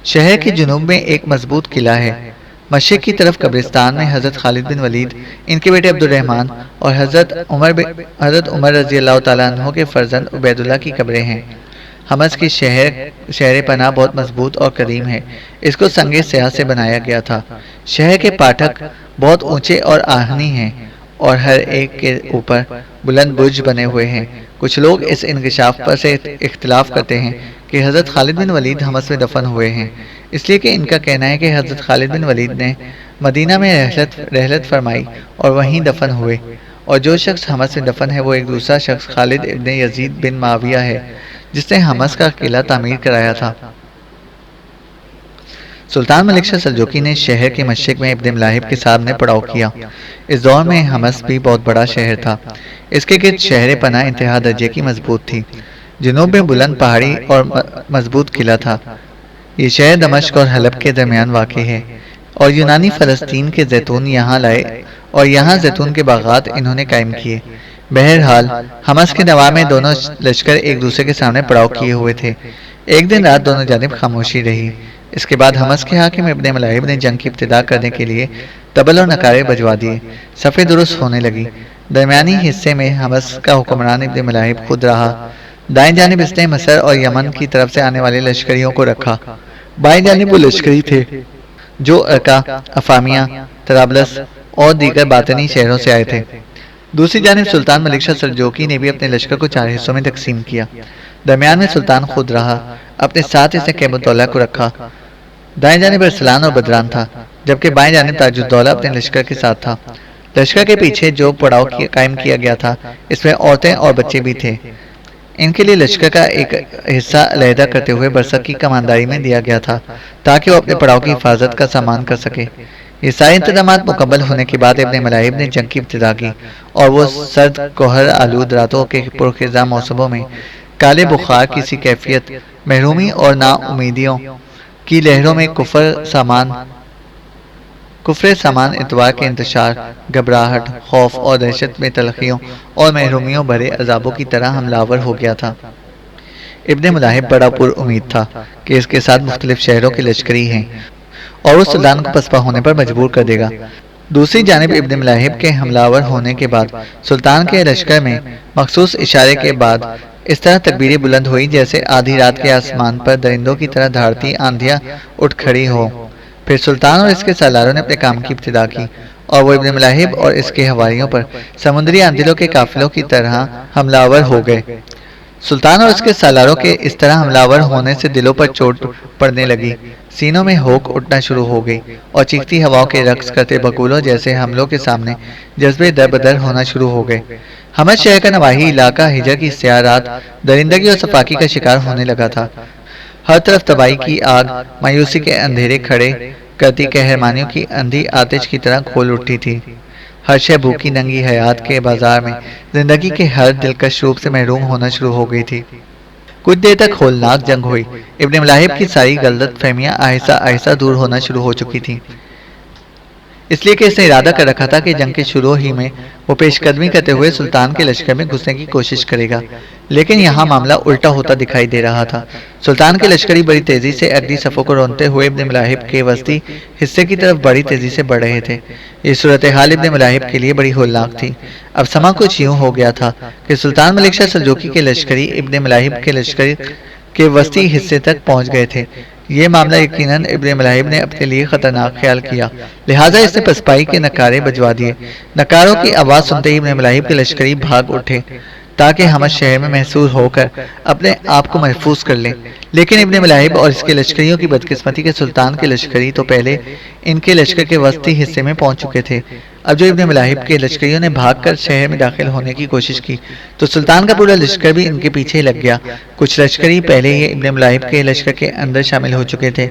شہر کے جنوب میں ایک مضبوط قلعہ ہے۔ مشرق کی طرف قبرستان میں حضرت خالد بن ولید، ان کے بیٹے عبد الرحمن اور حضرت عمر رضی اللہ تعالیٰ عنہ کے فرزند عبید اللہ کی قبریں ہیں۔ حمص کی شہر پناہ بہت مضبوط اور قدیم ہے۔ اس کو سنگ سیاہ سے بنایا گیا تھا۔ شہر کے پاٹھک بہت اونچے اور آہنی ہیں اور ہر ایک کے اوپر بلند برج بنے ہوئے ہیں۔ کچھ لوگ اس انکشاف پر سے اختلاف کرتے ہیں کہ حضرت خالد بن ولید حمص میں دفن ہوئے ہیں، اس لیے کہ ان کا کہنا ہے کہ حضرت خالد بن ولید نے مدینہ میں رحلت فرمائی اور وہیں دفن ہوئے، اور جو شخص حمص میں دفن ہے وہ ایک دوسرا شخص خالد ابن یزید بن معاویہ ہے جس نے حمص کا قلعہ تعمیر کرایا تھا۔ سلطان ملک شاہ سلجوقی نے شہر کے مشرق میں ابن ملاحب کے سامنے پڑاؤ کیا۔ اس دور میں حمص بھی بہت بڑا شہر تھا۔ اس کے گرد شہر پناہ انتہا درجے کی مضبوط تھی۔ جنوب میں بلند پہاڑی اور مضبوط قلعہ تھا۔ یہ شہر دمشق اور حلب کے درمیان واقع ہے اور یونانی فلسطین کے زیتون یہاں لائے اور یہاں زیتون کے باغات انہوں نے قائم کیے۔ بہرحال حمص کے نواح میں دونوں لشکر ایک دوسرے کے سامنے پڑاؤ کیے ہوئے تھے۔ ایک دن رات دونوں جانب خاموشی رہی۔ اس کے بعد حمص کے حاکم ابن ملاحب نے جنگ کی ابتدا کرنے کے لیے طبل اور نکارے بجوا دیے۔ صفیں درست ہونے لگی۔ درمیانی حصے میں حمص کا حکمران ابن ملاحب خود رہا۔ دائیں جانب اس نے مصر اور یمن کی طرف سے آنے والے لشکریوں کو رکھا۔ بائیں جانب وہ لشکری تھے جو ارکا، افامیہ، طرابلس اور دیگر باطنی شہروں سے آئے تھے۔ دوسری جانب سلطان ملک شاہ سلجوقی نے بھی اپنے لشکر کو 4 حصوں میں تقسیم کیا۔ درمیان میں سلطان خود رہا۔ اپنے ساتھ اس نے قیم الدولہ کو رکھا۔ دائیں جانب ارسلان اور بدران تھا، جبکہ بائیں جانب تاج الدولہ اپنے لشکر کے ساتھ تھا۔ لشکر کے پیچھے جو پڑاؤ قائم کیا گیا تھا اس میں عورتیں اور بچے بھی تھے۔ ان کے لیے لشکر کا ایک حصہ علیحدہ کرتے ہوئے برسک کی کمانداری میں دیا گیا تھا تاکہ وہ اپنے پڑاؤ کی حفاظت کا سامان کر سکے۔ یہ سارے انتظامات مکمل ہونے کے بعد ابن ملاحب نے جنگ کی ابتدا کی اور وہ سرد کوہر آلود راتوں کے پرخزاں موسموں میں کالے بخار کی سی کیفیت، محرومی اور نا امیدیوں کی لہروں میں کفر سامان اتوار کے انتشار، گھبراہٹ، خوف اور دہشت میں تلخیوں اور محرومیوں بھرے عذابوں کی طرح حملہ ہو گیا تھا۔ ابن ملاحب بڑا پر امید تھا کہ اس کے ساتھ مختلف شہروں کے لشکری ہیں اور وہ سلطان کو پسپا ہونے پر مجبور کر دے گا۔ دوسری جانب ابن ملاحب کے حملہ ہونے کے بعد سلطان کے لشکر میں مخصوص اشارے کے بعد اس طرح تکبیریں بلند ہوئی جیسے آدھی رات کے آسمان پر درندوں کی طرح دھاڑتی آندھیاں اٹھ کھڑی ہو۔ پھر سلطان اور اس کے سالاروں نے اپنے کام کی ابتدا کی اور وہ ابن ملاحب اور اس کے حواریوں پر سمندری آندھیوں کے قافلوں کی طرح حملہ آور ہو گئے۔ سلطان اور اس کے سالاروں کے اس طرح حملہ آور ہونے سے دلوں پر چوٹ پڑنے لگی، سینوں میں ہوک اٹھنا شروع ہو گئی اور چیختی ہواؤں کے رقص کرتے بگولوں جیسے حملوں کے سامنے جذبے در بدر ہونا شروع ہو گئے۔ حمص شہر کا نواحی علاقہ ہجر کی سیاہ رات درندگی اور صفاقی کا شکار ہونے لگا تھا۔ ہر طرف تباہی کی آگ مایوسی کے اندھیرے کھڑے کرتی قہرمانیوں کی اندھی آتش کی طرح کھول اٹھی تھی۔ ہر شے بھوکی ننگی حیات کے بازار میں زندگی کے ہر دلکش روپ سے محروم ہونا شروع ہو گئی تھی۔ کچھ دیر تک ہولناک جنگ ہوئی۔ ابن ملاحب کی ساری غلط فہمیاں آہستہ آہستہ دور ہونا شروع ہو چکی تھیں۔ اس لیے کہ اس نے ارادہ کر رکھا تھا کہ جنگ کے شروع ہی میں وہ پیش قدمی کرتے ہوئے سلطان کے لشکر میں گھسنے کی کوشش کرے گا، لیکن یہاں معاملہ الٹا ہوتا دکھائی دے رہا تھا۔ سلطان کے لشکری بڑی تیزی سے اگلی صفوں کو رونتے ہوئے ابن ملاحب کے وسطی حصے کی طرف بڑی تیزی سے بڑھ رہے تھے۔ یہ صورتحال ابن ملاحب کے لیے بڑی ہولناک تھی۔ اب سما کچھ یوں ہو گیا تھا کہ سلطان ملک شاہ سلجوقی کے لشکری ابن ملاحب کے لشکر کے وسطی حصے تک پہنچ گئے تھے۔ یہ معاملہ یقیناً ابن ملاحب نے اپنے لیے خطرناک خیال کیا، لہٰذا اس نے پسپائی کے نعرے بجوا دیے۔ نعروں کی آواز سنتے ہی ابن ملاحب کے لشکری بھاگ اٹھے تاکہ حمص شہر میں محصور ہو کر اپنے آپ کو محفوظ کر لیں، لیکن ابن ملاحب اور اس کے لشکریوں کی بدقسمتی کے سلطان کے لشکری تو پہلے ان کے لشکر کے وسطی حصے میں پہنچ چکے تھے۔ اب جو ابن ملاحب کے لشکریوں نے بھاگ کر شہر میں داخل ہونے کی کوشش کی تو سلطان کا پورا لشکر بھی ان کے پیچھے لگ گیا۔ کچھ لشکری پہلے ہی ابن ملاحب کے لشکر کے اندر شامل ہو چکے تھے،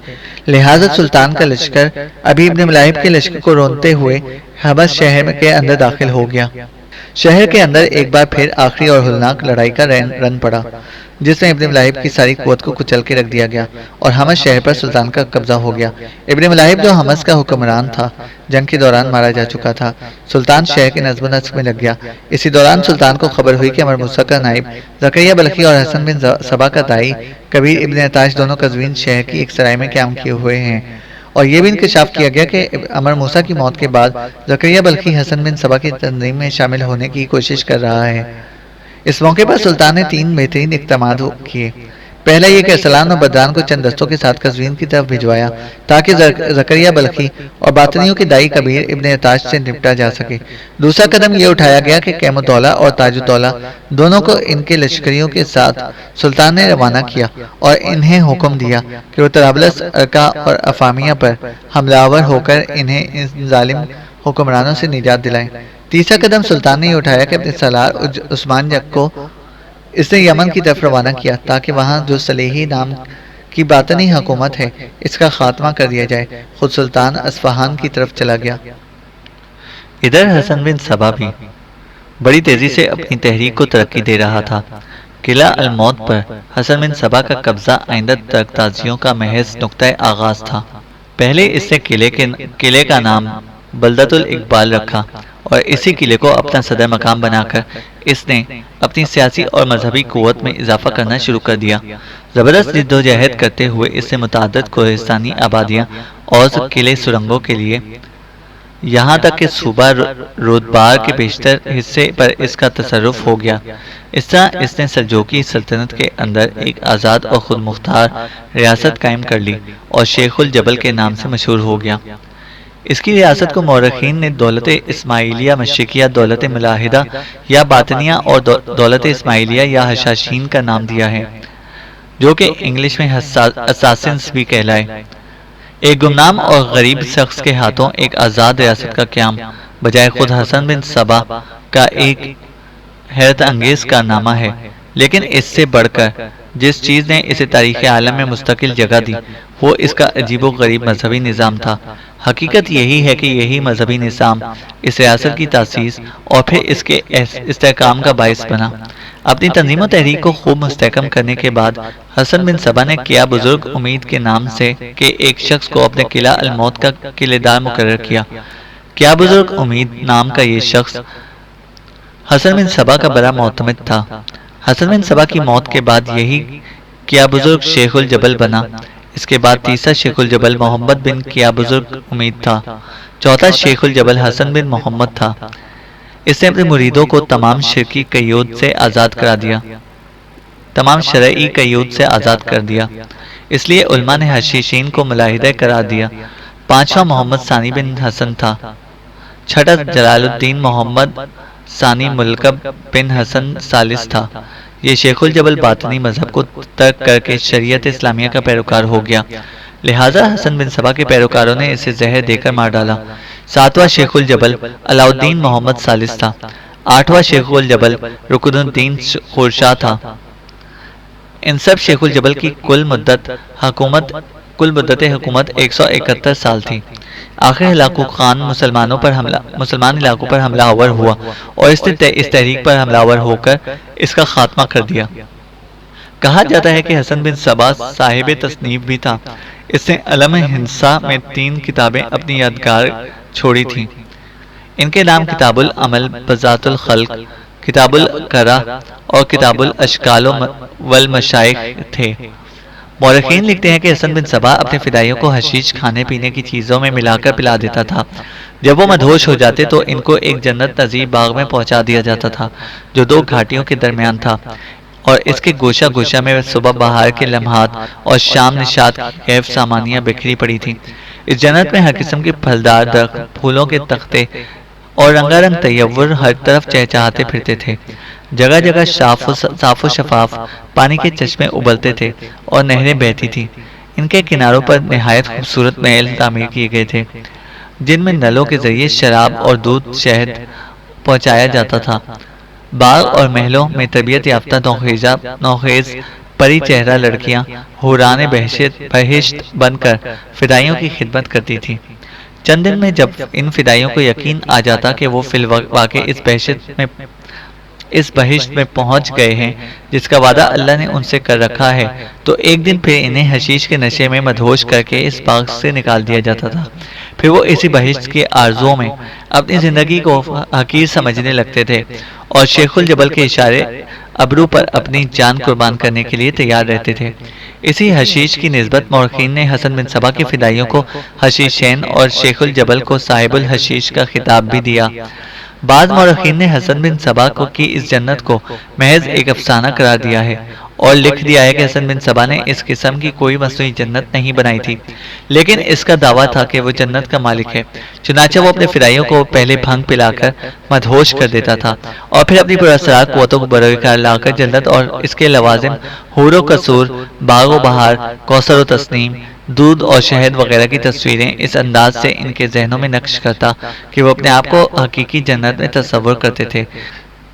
لہٰذا سلطان کا لشکر ابھی ابن ملاحب کے لشکر کو رونتے ہوئے حمص شہر کے اندر داخل ہو گیا۔ شہر کے اندر ایک بار پھر آخری اور ہولناک لڑائی کا رن پڑا، جس میں ابن ملاحب کی ساری قوت کو کچل کے رکھ دیا گیا اور حمص شہر پر سلطان کا قبضہ ہو گیا۔ ابن ملاحب جو حمص کا حکمران تھا جنگ کے دوران مارا جا چکا تھا، سلطان شہر کے نظم و نسق میں لگ گیا۔ اسی دوران سلطان کو خبر ہوئی کہ عمر موسیٰ کا نائب زکریا بلخی اور حسن بن سبا کا دائی کبیر ابن عطاش دونوں قزوین شہر کی ایک سرائے میں قیام کیے ہوئے ہیں، اور یہ بھی انکشاف کیا گیا کہ عمر موسیٰ کی موت کے بعد زکریا بلخی حسن بن سبا کی تنظیم میں شامل ہونے کی کوشش کر رہا ہے۔ اس موقع پر سلطان نے 3 بہترین اقدامات کیے۔ پہلا یہ کہ ارسلان اور بدران کو چند دستوں کے ساتھ قزوین کی طرف بھجوایا تاکہ زکریا بلخی اور باطنیوں کے دائی کبیر ابن عطاش سے نپٹا جا سکے۔ دوسرا قدم یہ اٹھایا گیا کہ قیم الدولہ اور تاج الدولہ دونوں کو ان کے لشکریوں کے ساتھ سلطان نے روانہ کیا اور انہیں حکم دیا کہ وہ طرابلس، ارکا اور افامیہ پر حملہ آور ہو کر انہیں ان ظالم حکمرانوں سے نجات دلائیں۔ تیسرا قدم سلطان نے یہ اٹھایا کہ اپنے سالار عثمان یک کو اس نے یمن کی طرف روانہ کیا تاکہ وہاں جو صلیحی نام کی باطنی حکومت ہے اس کا خاتمہ کر دیا جائے۔ خود سلطان اصفہان کی طرف چلا گیا۔ ادھر حسن بن سبا بھی بڑی تیزی سے اپنی تحریک کو ترقی دے رہا تھا۔ قلعہ الموت پر حسن بن سبا کا قبضہ آئندہ ترکتازیوں کا محض نقطۂ آغاز تھا۔ پہلے اس نے قلعے کا نام بلدۃ الاقبال رکھا اور اسی قلعے کو اپنا صدر مقام بنا کر اس نے اپنی سیاسی اور مذہبی قوت میں اضافہ کرنا شروع کر دیا۔ زبردست جد و جہد کرتے ہوئے اس نے متعدد کوہستانی آبادیاں اور قلعے سرنگوں کے لیے یہاں تک کہ صوبہ رودبار کے بیشتر حصے پر اس کا تصرف ہو گیا۔ اس طرح اس نے سلجوقی سلطنت کے اندر ایک آزاد اور خود مختار ریاست قائم کر لی اور شیخ الجبل کے نام سے مشہور ہو گیا۔ اس کی ریاست کو مورخین نے دولت اسماعیلیہ مشرقیہ، دولت ملاحدہ یا باطنیہ اور دولت اسماعیلیہ یا حشاشین کا نام دیا ہے، جو کہ انگلش میں اساسنز بھی کہلائے۔ ایک گمنام اور غریب شخص کے ہاتھوں ایک آزاد ریاست کا قیام بجائے خود حسن بن سبا کا ایک حیرت انگیز کارنامہ ہے، لیکن اس سے بڑھ کر جس چیز نے اسے تاریخ عالم میں مستقل جگہ دی وہ اس کا عجیب و غریب مذہبی نظام تھا۔ حقیقت یہی ہے کہ یہی مذہبی نظام اس ریاست کی تاسیس اور پھر اس کے استحکام کا باعث بنا۔ اپنی تنظیم و تحریک کو خوب مستحکم کرنے کے بعد حسن بن سبا نے کیا بزرگ امید کے نام سے کہ ایک شخص کو اپنے قلعہ الموت کا قلعے دار مقرر کیا۔ کیا بزرگ امید نام کا یہ شخص حسن بن سبا کا بڑا معتمد تھا۔ حسن بن سبا کی موت کے بعد یہی کیا بزرگ شیخ الجبل بنا۔ اس کے بعد تیسرا شیخ الجبل محمد بن کیا بزرگ امید تھا۔ چوتھا شیخ الجبل حسن بن محمد تھا۔ اس نے اپنے مریدوں کو تمام شرعی قیود سے آزاد کر دیا، اس لیے علماء نے حشیشین کو ملاحدہ قرار دیا۔ پانچواں محمد ثانی بن حسن تھا۔ چھٹا جلال الدین محمد ثانی ملقب بن حسن ثالث تھا۔ یہ شیخ الجبل باطنی مذہب کو ترک کر کے شریعت اسلامیہ کا پیروکار ہو گیا، لہٰذا حسن بن سبا کے پیروکاروں نے اسے زہر دے کر مار ڈالا۔ ساتواں شیخ الجبل علاء الدین محمد ثالث تھا۔ آٹھواں شیخ الجبل رکن الدین خورشاہ تھا۔ ان سب شیخ الجبل کی کل مدت حکومت 171 سال تھی۔ آخر ہلاکو خان مسلمان علاقوں پر حملہ آور ہوا اور اس نے اس تحریک پر حملہ آور ہو کر اس کا خاتمہ کر دیا۔ کہا جاتا ہے کہ حسن بن سبا صاحب تصنیف بھی تھا۔ اس نے علم ہندسہ میں 3 کتابیں اپنی یادگار چھوڑی تھیں۔ ان کے نام کتاب العمل، بذات الخلق، کتاب القرا اور کتاب الاشکال والمشائخ تھے۔ مورخین لکھتے ہیں کہ حسن بن صبا اپنے فدائیوں کو حشیش کھانے پینے کی چیزوں میں ملا کر پلا دیتا تھا۔ جب وہ مدہوش ہو جاتے تو ان کو ایک جنت نظیر باغ میں پہنچا دیا جاتا تھا جو دو گھاٹیوں کے درمیان تھا، اور اس کے گوشہ گوشہ میں صبح بہار کے لمحات اور شام نشاط کی کیف سامانیاں بکھری پڑی تھیں۔ اس جنت میں ہر قسم کے پھلدار درخت، پھولوں کے تختے اور رنگا رنگ تیور ہر طرف چہچہاتے پھرتے تھے۔ جگہ جگہ صاف و شفاف پانی کے چشمے ابلتے تھے اور نہریں بہتی تھیں۔ ان کے کناروں پر نہایت خوبصورت محل تعمیر کیے گئے تھے جن میں نلوں کے ذریعے شراب اور دودھ شہد پہنچایا جاتا تھا۔ باغ اور محلوں میں تربیت یافتہ نوخیز پری چہرہ لڑکیاں حوران بہشت بن کر فدائیوں کی خدمت کرتی تھیں۔ چند دن میں جب ان فدائیوں کو یقین آ جاتا کہ وہ فی الواقع اس بہشت میں پہنچ گئے ہیں جس کا وعدہ اللہ نے ان سے کر رکھا ہے، تو ایک دن پھر انہیں حشیش کے نشے میں مدہوش کر کے اس باغ سے نکال دیا جاتا تھا۔ پھر وہ اسی بہشت کے آرزوؤں میں اپنی زندگی کو حقیر سمجھنے لگتے تھے اور شیخ الجبل کے اشارے ابرو پر اپنی جان قربان کرنے کے لیے تیار رہتے تھے۔ اسی حشیش کی نسبت مورخین نے حسن بن صبا کی فدائیوں کو حشیشین اور شیخ الجبل کو صاحب الحشیش کا خطاب بھی دیا۔ بعض مورخین نے حسن بن صبا کی اس جنت کو محض ایک افسانہ قرار دیا ہے اور لکھ دیا ہے کہ حسن بن صبا نے اس قسم کی کوئی مصنوعی جنت نہیں بنائی تھی، لیکن اس کا دعویٰ تھا کہ وہ جنت کا مالک ہے۔ چنانچہ وہ اپنے فدائیوں کو پہلے بھنگ پلا کر مدہوش کر دیتا تھا اور پھر اپنی پراسرار قوتوں کو بروکار لا کر جنت اور اس کے لوازم، حور و قصور، باغ و بہار، کوثر و تسنیم، دودھ اور شہد وغیرہ کی تصویریں اس انداز سے ان کے ذہنوں میں نقش کرتا کہ وہ اپنے آپ کو حقیقی جنت میں تصور کرتے تھے۔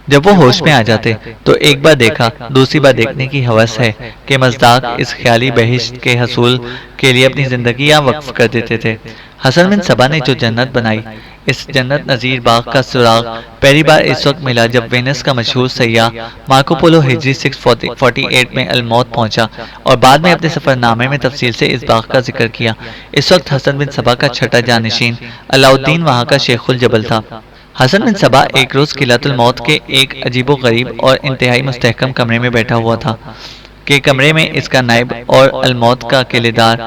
جب وہ ہوش میں آ جاتے تو ایک بار دیکھا، دوسری بار دیکھنے کی ہوس ہے کہ مصداق اس خیالی بہشت کے حصول کے لیے اپنی زندگیاں وقف کر دیتے تھے۔ حسن بن صبا نے جو جنت بنائی، اس جنت نظیر باغ کا سراغ پہلی بار اس وقت ملا جب وینس کا مشہور سیاح مارکو پولو ہجری 648 میں الموت پہنچا اور بعد میں اپنے سفر نامے میں تفصیل سے اس باغ کا ذکر کیا۔ اس وقت حسن بن صبا کا چھٹا جانشین علاء الدین وہاں کا شیخ الجبل تھا۔ حسن بن صبا ایک روز قلعۃ الموت کے ایک عجیب و غریب اور انتہائی مستحکم کمرے میں بیٹھا ہوا تھا کہ کمرے میں اس کا نائب اور الموت کا قلعے دار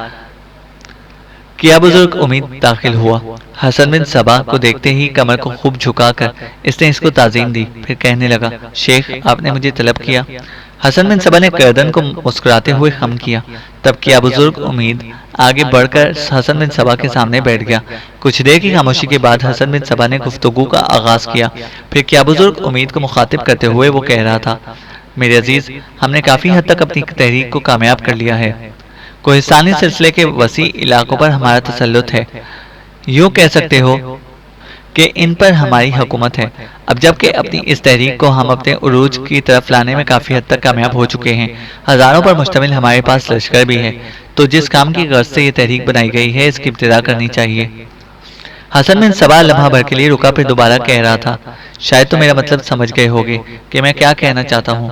کیا بزرگ امید داخل ہوا۔ حسن بن صبا کو دیکھتے ہی کمر کو خوب جھکا کر اس نے اس کو تعظیم دی، پھر کہنے لگا، شیخ آپ نے مجھے طلب کیا؟ حسن بن صبا نے گردن کو مسکراتے ہوئے خم کیا۔ تب کیا بزرگ امید آگے بڑھ کر حسن بن صبا کے سامنے بیٹھ گیا۔ کچھ دیر کی خاموشی کے بعد حسن بن صبا نے گفتگو کا آغاز کیا۔ پھر کیا بزرگ امید کو مخاطب کرتے ہوئے وہ کہہ رہا تھا، میرے عزیز، ہم نے کافی حد تک اپنی تحریک کو کامیاب کر لیا ہے۔ کوہستانی سلسلے کے وسیع علاقوں پر ہمارا تسلط ہے، یوں کہہ سکتے ہو کہ ان پر ہماری حکومت ہے۔ اب جبکہ اپنی اس تحریک کو ہم اپنے عروج کی طرف لانے میں کافی حد تک کامیاب ہو چکے ہیں، ہزاروں پر مشتمل ہمارے پاس لشکر بھی ہے، تو جس کام کی غرض سے یہ تحریک بنائی گئی ہے اس کی ابتدا کرنی چاہیے۔ حسن بن صبا لمحہ بھر کے لیے رکا، پھر دوبارہ کہہ رہا تھا، شاید تو میرا مطلب سمجھ گئے ہوگے کہ میں کیا کہنا چاہتا ہوں۔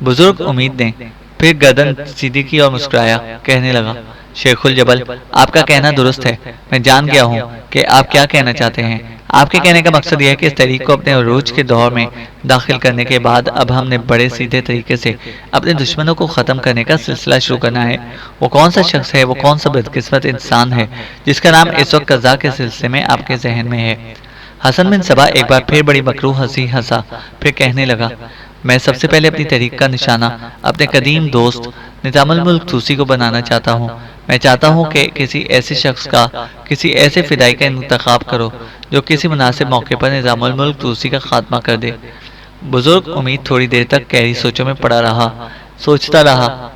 بزرگ امید نے پھر گردن سیدھی کی اور مسکرایا، کہنے لگا، شیخ الجبل، آپ کا کہنا درست ہے، میں جان گیا ہوں کہ آپ کیا کہنا چاہتے ہیں۔ آپ کے کہنے کا مقصد یہ ہے کہ اس تحریک کو اپنے عروج کے دور میں داخل کرنے کے بعد اب ہم نے بڑے سیدھے طریقے سے اپنے دشمنوں کو ختم کرنے کا سلسلہ شروع کرنا ہے۔ وہ کون سا شخص ہے، وہ کون سا بدقسمت انسان ہے جس کا نام اس وقت قضا کے سلسلے میں آپ کے ذہن میں ہے؟ حسن بن صبا ایک بار پھر بڑی مکروہ ہنسی ہنسا، پھر کہنے لگا، میں سب سے پہلے اپنی تحریک کا نشانہ اپنے قدیم دوست نظام الملک طوسی کو بنانا چاہتا ہوں۔ میں چاہتا ہوں کہ کسی ایسے شخص کا، کسی ایسے فدائی کا انتخاب کرو جو کسی مناسب موقع پر نظام الملک طوسی کا خاتمہ کر دے۔ بزرگ امید تھوڑی دیر تک گہری سوچوں میں پڑا رہا، سوچتا رہا،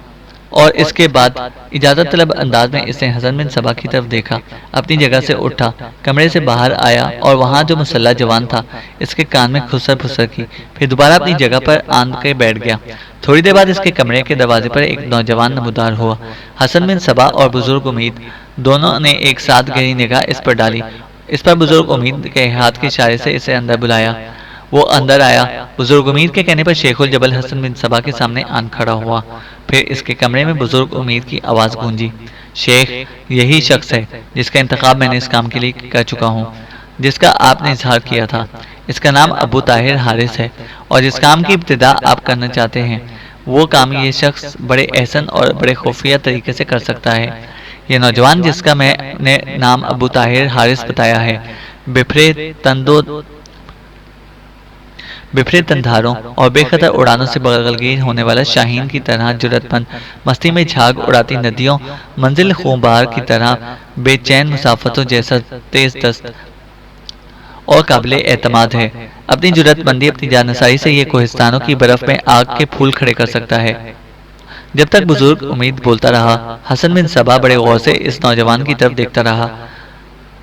اور اس کے بعد اجازت طلب انداز میں اس نے حسن بن صبا کی طرف دیکھا، اپنی جگہ سے اٹھا، کمرے سے باہر آیا اور وہاں جو مسلح جوان تھا اس کے کان میں خسر پھسر کی، پھر دوبارہ اپنی جگہ پر آن کے بیٹھ گیا۔ تھوڑی دیر بعد اس کے کمرے کے دروازے پر ایک نوجوان نمودار ہوا۔ حسن بن صبا اور بزرگ امید دونوں نے ایک ساتھ گہری نگاہ اس پر ڈالی۔ اس پر بزرگ امید کے ہاتھ کے اشارے سے اسے اندر بلایا۔ وہ اندر آیا۔ بزرگ امید کے کہنے پر شیخ الجبل حسن بن صبا کے سامنے آن کھڑا ہوا۔ پھر اس کے کمرے میں بزرگ امید کی آواز گونجی، شیخ، یہی شخص ہے جس کا انتخاب میں نے اس کام کے لیے کر چکا ہوں۔ جس کا آپ نے اظہار کیا تھا۔ اس کا نام ابو طاہر حارث ہے، اور جس کام کی ابتدا آپ کرنا چاہتے ہیں وہ کام یہ شخص بڑے احسن اور بڑے خفیہ طریقے سے کر سکتا ہے۔ یہ نوجوان جس کا میں نے نام ابو طاہر حارث بتایا ہے، بپھرے تندھاروں اور بے خطر اڑانوں سے بغلگیر ہونے والا شاہین کی طرح جرأت مند، مستی میں جھاگ اڑاتی ندیوں، منزل خونبار کی طرح بے چین مسافتوں جیسا تیز دست اور قابل اعتماد ہے۔ اپنی جرأت مندی، اپنی جانسائی سے یہ کوہستانوں کی برف میں آگ کے پھول کھڑے کر سکتا ہے۔ جب تک بزرگ امید بولتا رہا، حسن بن صبا بڑے غور سے اس نوجوان کی طرف دیکھتا رہا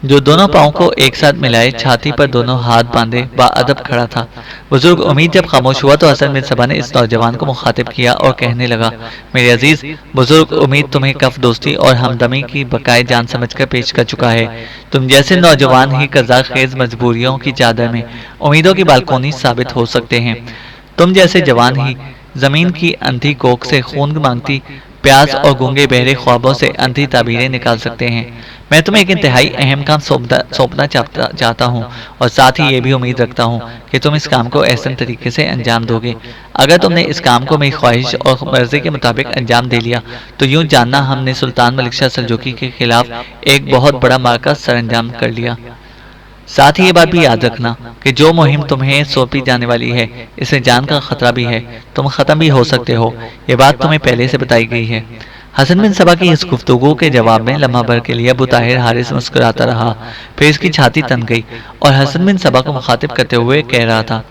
جو دونوں پاؤں کو ایک ساتھ ملائے، چھاتی پر دونوں ہاتھ باندھے باادب کھڑا تھا۔ بزرگ امید جب خاموش ہوا تو حسن بن صبا نے اس نوجوان کو مخاطب کیا اور کہنے لگا، میرے عزیز بزرگ امید تمہیں کف دوستی اور ہمدمی کی بقائے جان سمجھ کر پیش کر چکا ہے۔ تم جیسے نوجوان ہی قضا خیز مجبوریوں کی چادر میں امیدوں کی بالکونی ثابت ہو سکتے ہیں۔ تم جیسے جوان ہی زمین کی اندھی کوکھ سے خون مانگتی پیاس اور گونگے بہرے خوابوں سے اندھی تعبیریں نکال سکتے ہیں۔ میں تمہیں ایک انتہائی اہم کام سونپنا چاہتا ہوں، اور ساتھ ہی یہ بھی امید رکھتا ہوں کہ تم اس کام کو احسن طریقے سے انجام دو گے۔ اگر تم نے اس کام کو میری خواہش اور مرضی کے مطابق انجام دے لیا تو یوں جاننا ہم نے سلطان ملک شاہ سلجوقی کے خلاف ایک بہت بڑا معرکہ سر انجام کر لیا۔ ساتھ ہی یہ بات بھی یاد رکھنا کہ جو مہم تمہیں سونپی جانے والی ہے اس میں جان کا خطرہ بھی ہے، تم ختم بھی ہو سکتے ہو، یہ بات تمہیں پہلے سے بتائی گئی ہے۔ حسن بن صبا کی اس گفتگو کے جواب میں لمحہ بھر کے لیے ابو طاہر حارث مسکراتا رہا، پھر اس کی چھاتی تن گئی اور حسن بن صبا کو مخاطب کرتے ہوئے کہہ رہا تھا،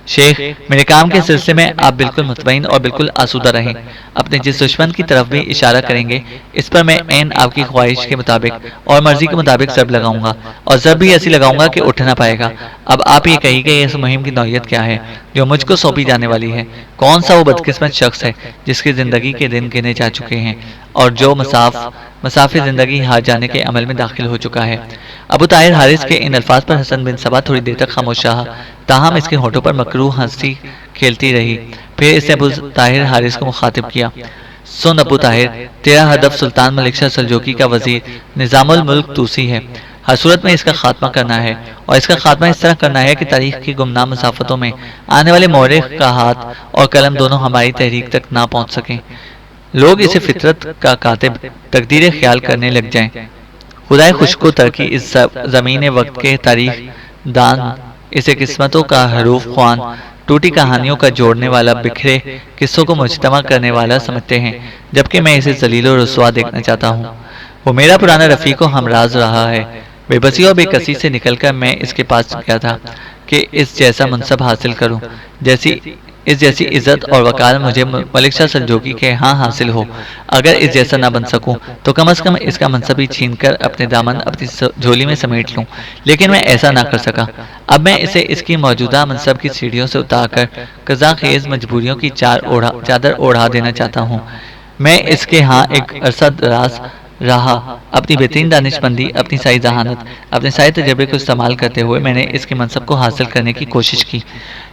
شیخ میرے کام کے سلسلے میں آپ بالکل مطمئن اور بالکل آسودہ رہیں۔ اپنے جس دشمن کی طرف بھی اشارہ کریں گے اس پر میں عین آپ کی خواہش کے مطابق اور مرضی کے مطابق ضرب لگاؤں گا، اور ضرب بھی ایسی لگاؤں گا کہ اٹھ نہ پائے گا۔ اب آپ یہ کہیے کہ اس مہم کی نوعیت کیا ہے جو مجھ کو سونپی جانے والی ہے؟ کون سا وہ بدقسمت شخص ہے جس کی زندگی کے دن گنے جا چکے ہیں اور جو مسافر زندگی ہار جانے کے عمل میں داخل ہو چکا ہے؟ ابو طاہر حارث کے ان الفاظ پر حسن بن صبا تھوڑی دیر تک خاموش رہا، تاہم اس کے ہونٹوں پر مکروہ ہنسی کھیلتی رہی۔ پھر اس نے ابو طاہر حارث کو مخاطب کیا، سن ابو طاہر، تیرا ہدف سلطان ملک شاہ سلجوقی کا وزیر نظام الملک توسی ہے۔ ہر صورت میں اس کا خاتمہ کرنا ہے، اور اس کا خاتمہ اس طرح کرنا ہے کہ تاریخ کی گمنام مسافتوں میں آنے والے مورخ کا ہاتھ اور قلم دونوں ہماری تحریک تک نہ پہنچ سکیں۔ لوگ اسے فطرت کا کاتب تقدیر خیال کرنے لگ جائیں۔ خدائے خوش کو ترکی اس زمین وقت کے تاریخ دان اسے قسمتوں کا حروف خوان، ٹوٹی کہانیوں کا جوڑنے والا، بکھرے قصوں کو مجتمع کرنے والا سمجھتے ہیں، جبکہ میں اسے ذلیل و رسوا دیکھنا چاہتا ہوں۔ وہ میرا پرانا رفیق و ہمراز رہا ہے۔ بے بسی اور بے کسی سے نکل کر میں اس کے پاس گیا تھا کہ اس جیسا منصب حاصل کروں، اس جیسی عزت اور وقار مجھے ملک شاہ سلجوقی کے ہاں حاصل ہو۔ اگر اس جیسا نہ بن سکوں تو کم از کم اس کا منصب ہی چھین کر اپنے دامن اپنی جھولی میں سمیٹ لوں، لیکن میں ایسا نہ کر سکا۔ اب میں اسے اس کی موجودہ منصب کی سیڑھیوں سے اتار کر قضا خیز مجبوریوں کی چادر اوڑھا دینا چاہتا ہوں۔ میں اس کے ہاں ایک عرصہ دراز رہا، اپنی بہترین دانش مندی، اپنی ساری ذہانت، اپنے سارے تجربے کو استعمال کرتے ہوئے میں نے اس کے منصب کو حاصل کرنے کی کوشش کی،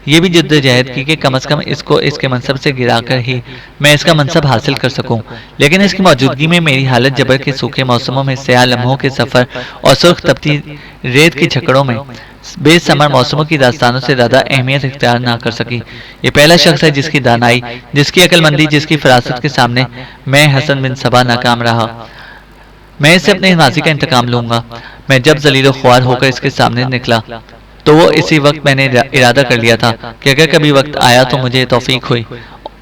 یہ بھی جدوجہد کی کہ کم از کم اس کو اس کے منصب سے گرا کر ہی میں اس کا منصب حاصل کر سکوں، لیکن اس کی موجودگی میں میری حالت جبر کے سوکھے موسموں میں سیاہ لمحوں کے سفر اور سرخ تپتی ریت کی جھکڑوں میں بے ثمر موسموں کی داستانوں سے زیادہ اہمیت اختیار نہ کر سکی۔ یہ پہلا شخص ہے جس کی دانائی، جس کی عقل مندی، جس کی فراست کے سامنے میں حسن بن صبا ناکام رہا۔ میں اس سے اپنے ماضی کا انتقام لوں گا۔ میں جب ذلیل و خوار ہو کر اس کے سامنے نکلا تو وہ اسی وقت میں نے ارادہ کر لیا تھا کہ اگر کبھی وقت آیا تو مجھے توفیق ہوئی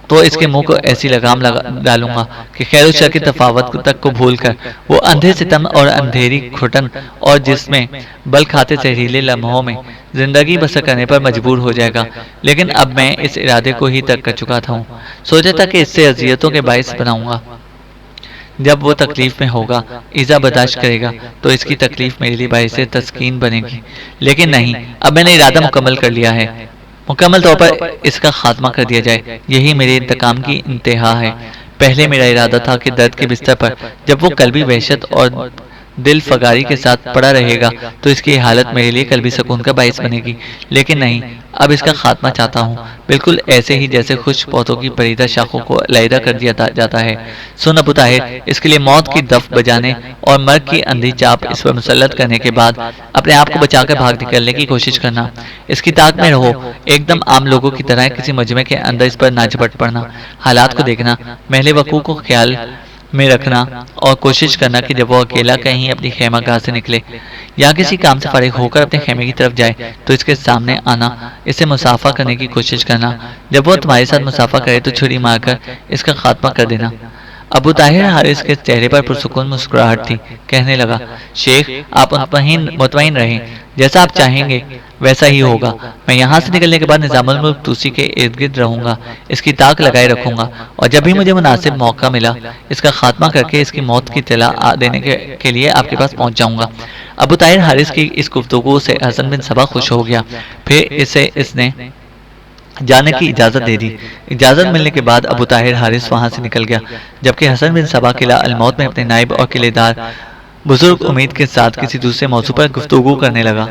تو اس کے منہ کو ایسی لگام ڈالوں گا کہ خیر و شر کے تفاوت تک کو بھول کر وہ اندھے ستم اور اندھیری گھٹن اور جس میں بل کھاتے زہریلے لمحوں میں زندگی بسر کرنے پر مجبور ہو جائے گا۔ لیکن اب میں اس ارادے کو ہی ترک کر چکا تھا، سوچا تھا کہ اس سے اذیتوں کے باعث بناؤں گا۔ جب وہ تکلیف میں ہوگا، ایذا برداشت کرے گا تو اس کی تکلیف میرے لیے باعث تسکین بنے گی، لیکن نہیں، اب میں نے ارادہ مکمل کر لیا ہے، مکمل طور پر اس کا خاتمہ کر دیا جائے، یہی میرے انتقام کی انتہا ہے۔ پہلے میرا ارادہ تھا کہ درد کے بستر پر جب وہ قلبی وحشت اور دل فگاری کے ساتھ پڑا رہے گا تو اس کی حالت میرے لیے قلبی سکون کا باعث بنے گی، لیکن نہیں، اب اس کا خاتمہ چاہتا ہوں، بالکل ایسے ہی جیسے خشک پودوں کی پریدہ شاخوں کو علیحدہ کر دیا جاتا ہے۔ سن ابو طاہر، اس کے لیے موت کی دف بجانے اور مرگ کی اندھی چاپ اس پر مسلط کرنے کے بعد اپنے آپ کو بچا کر بھاگ نکلنے کی کوشش کرنا، اس کی طاق میں رہو، ایک دم عام لوگوں کی طرح کسی مجمع کے اندر اس پر نہ جھپٹ پڑنا، حالات کو دیکھنا، محل وقوع کو خیال میں رکھنا اور کوشش کرنا کہ جب وہ اکیلا کہیں اپنی خیمہ گاہ سے نکلے یا کسی کام سے فارغ ہو کر اپنے خیمے کی طرف جائے تو اس کے سامنے آنا، اسے مصافحہ کرنے کی کوشش کرنا، جب وہ تمہارے ساتھ مصافحہ کرے تو چھری مار کر اس کا خاتمہ کر دینا۔ ابو طاہر حارث کے چہرے پر پرسکون مسکراہٹ تھی، کہنے لگا، شیخ آپ مطمئن رہیں، جیسا آپ چاہیں گے ویسا ہی ہوگا، میں یہاں سے نکلنے کے بعد نظام الملک توسی کے ارد گرد رہوں گا، اس کی طاق لگائے رکھوں گا، اور جب بھی مجھے مناسب موقع ملا اس کا خاتمہ کر کے اس کی موت کی اطلاع دینے کے لیے آپ کے پاس پہنچ جاؤں گا۔ ابو طاہر حارث کی اس گفتگو سے حسن بن صبا خوش ہو گیا، پھر اس نے جانے کی اجازت دے دی۔ اجازت ملنے کے بعد ابو طاہر حارث وہاں سے نکل گیا، جبکہ حسن بن صبا قلعہ الموت میں اپنے نائب اور قلعے دار بزرگ امید کے ساتھ کسی دوسرے موضوع پر گفتگو کرنے لگا۔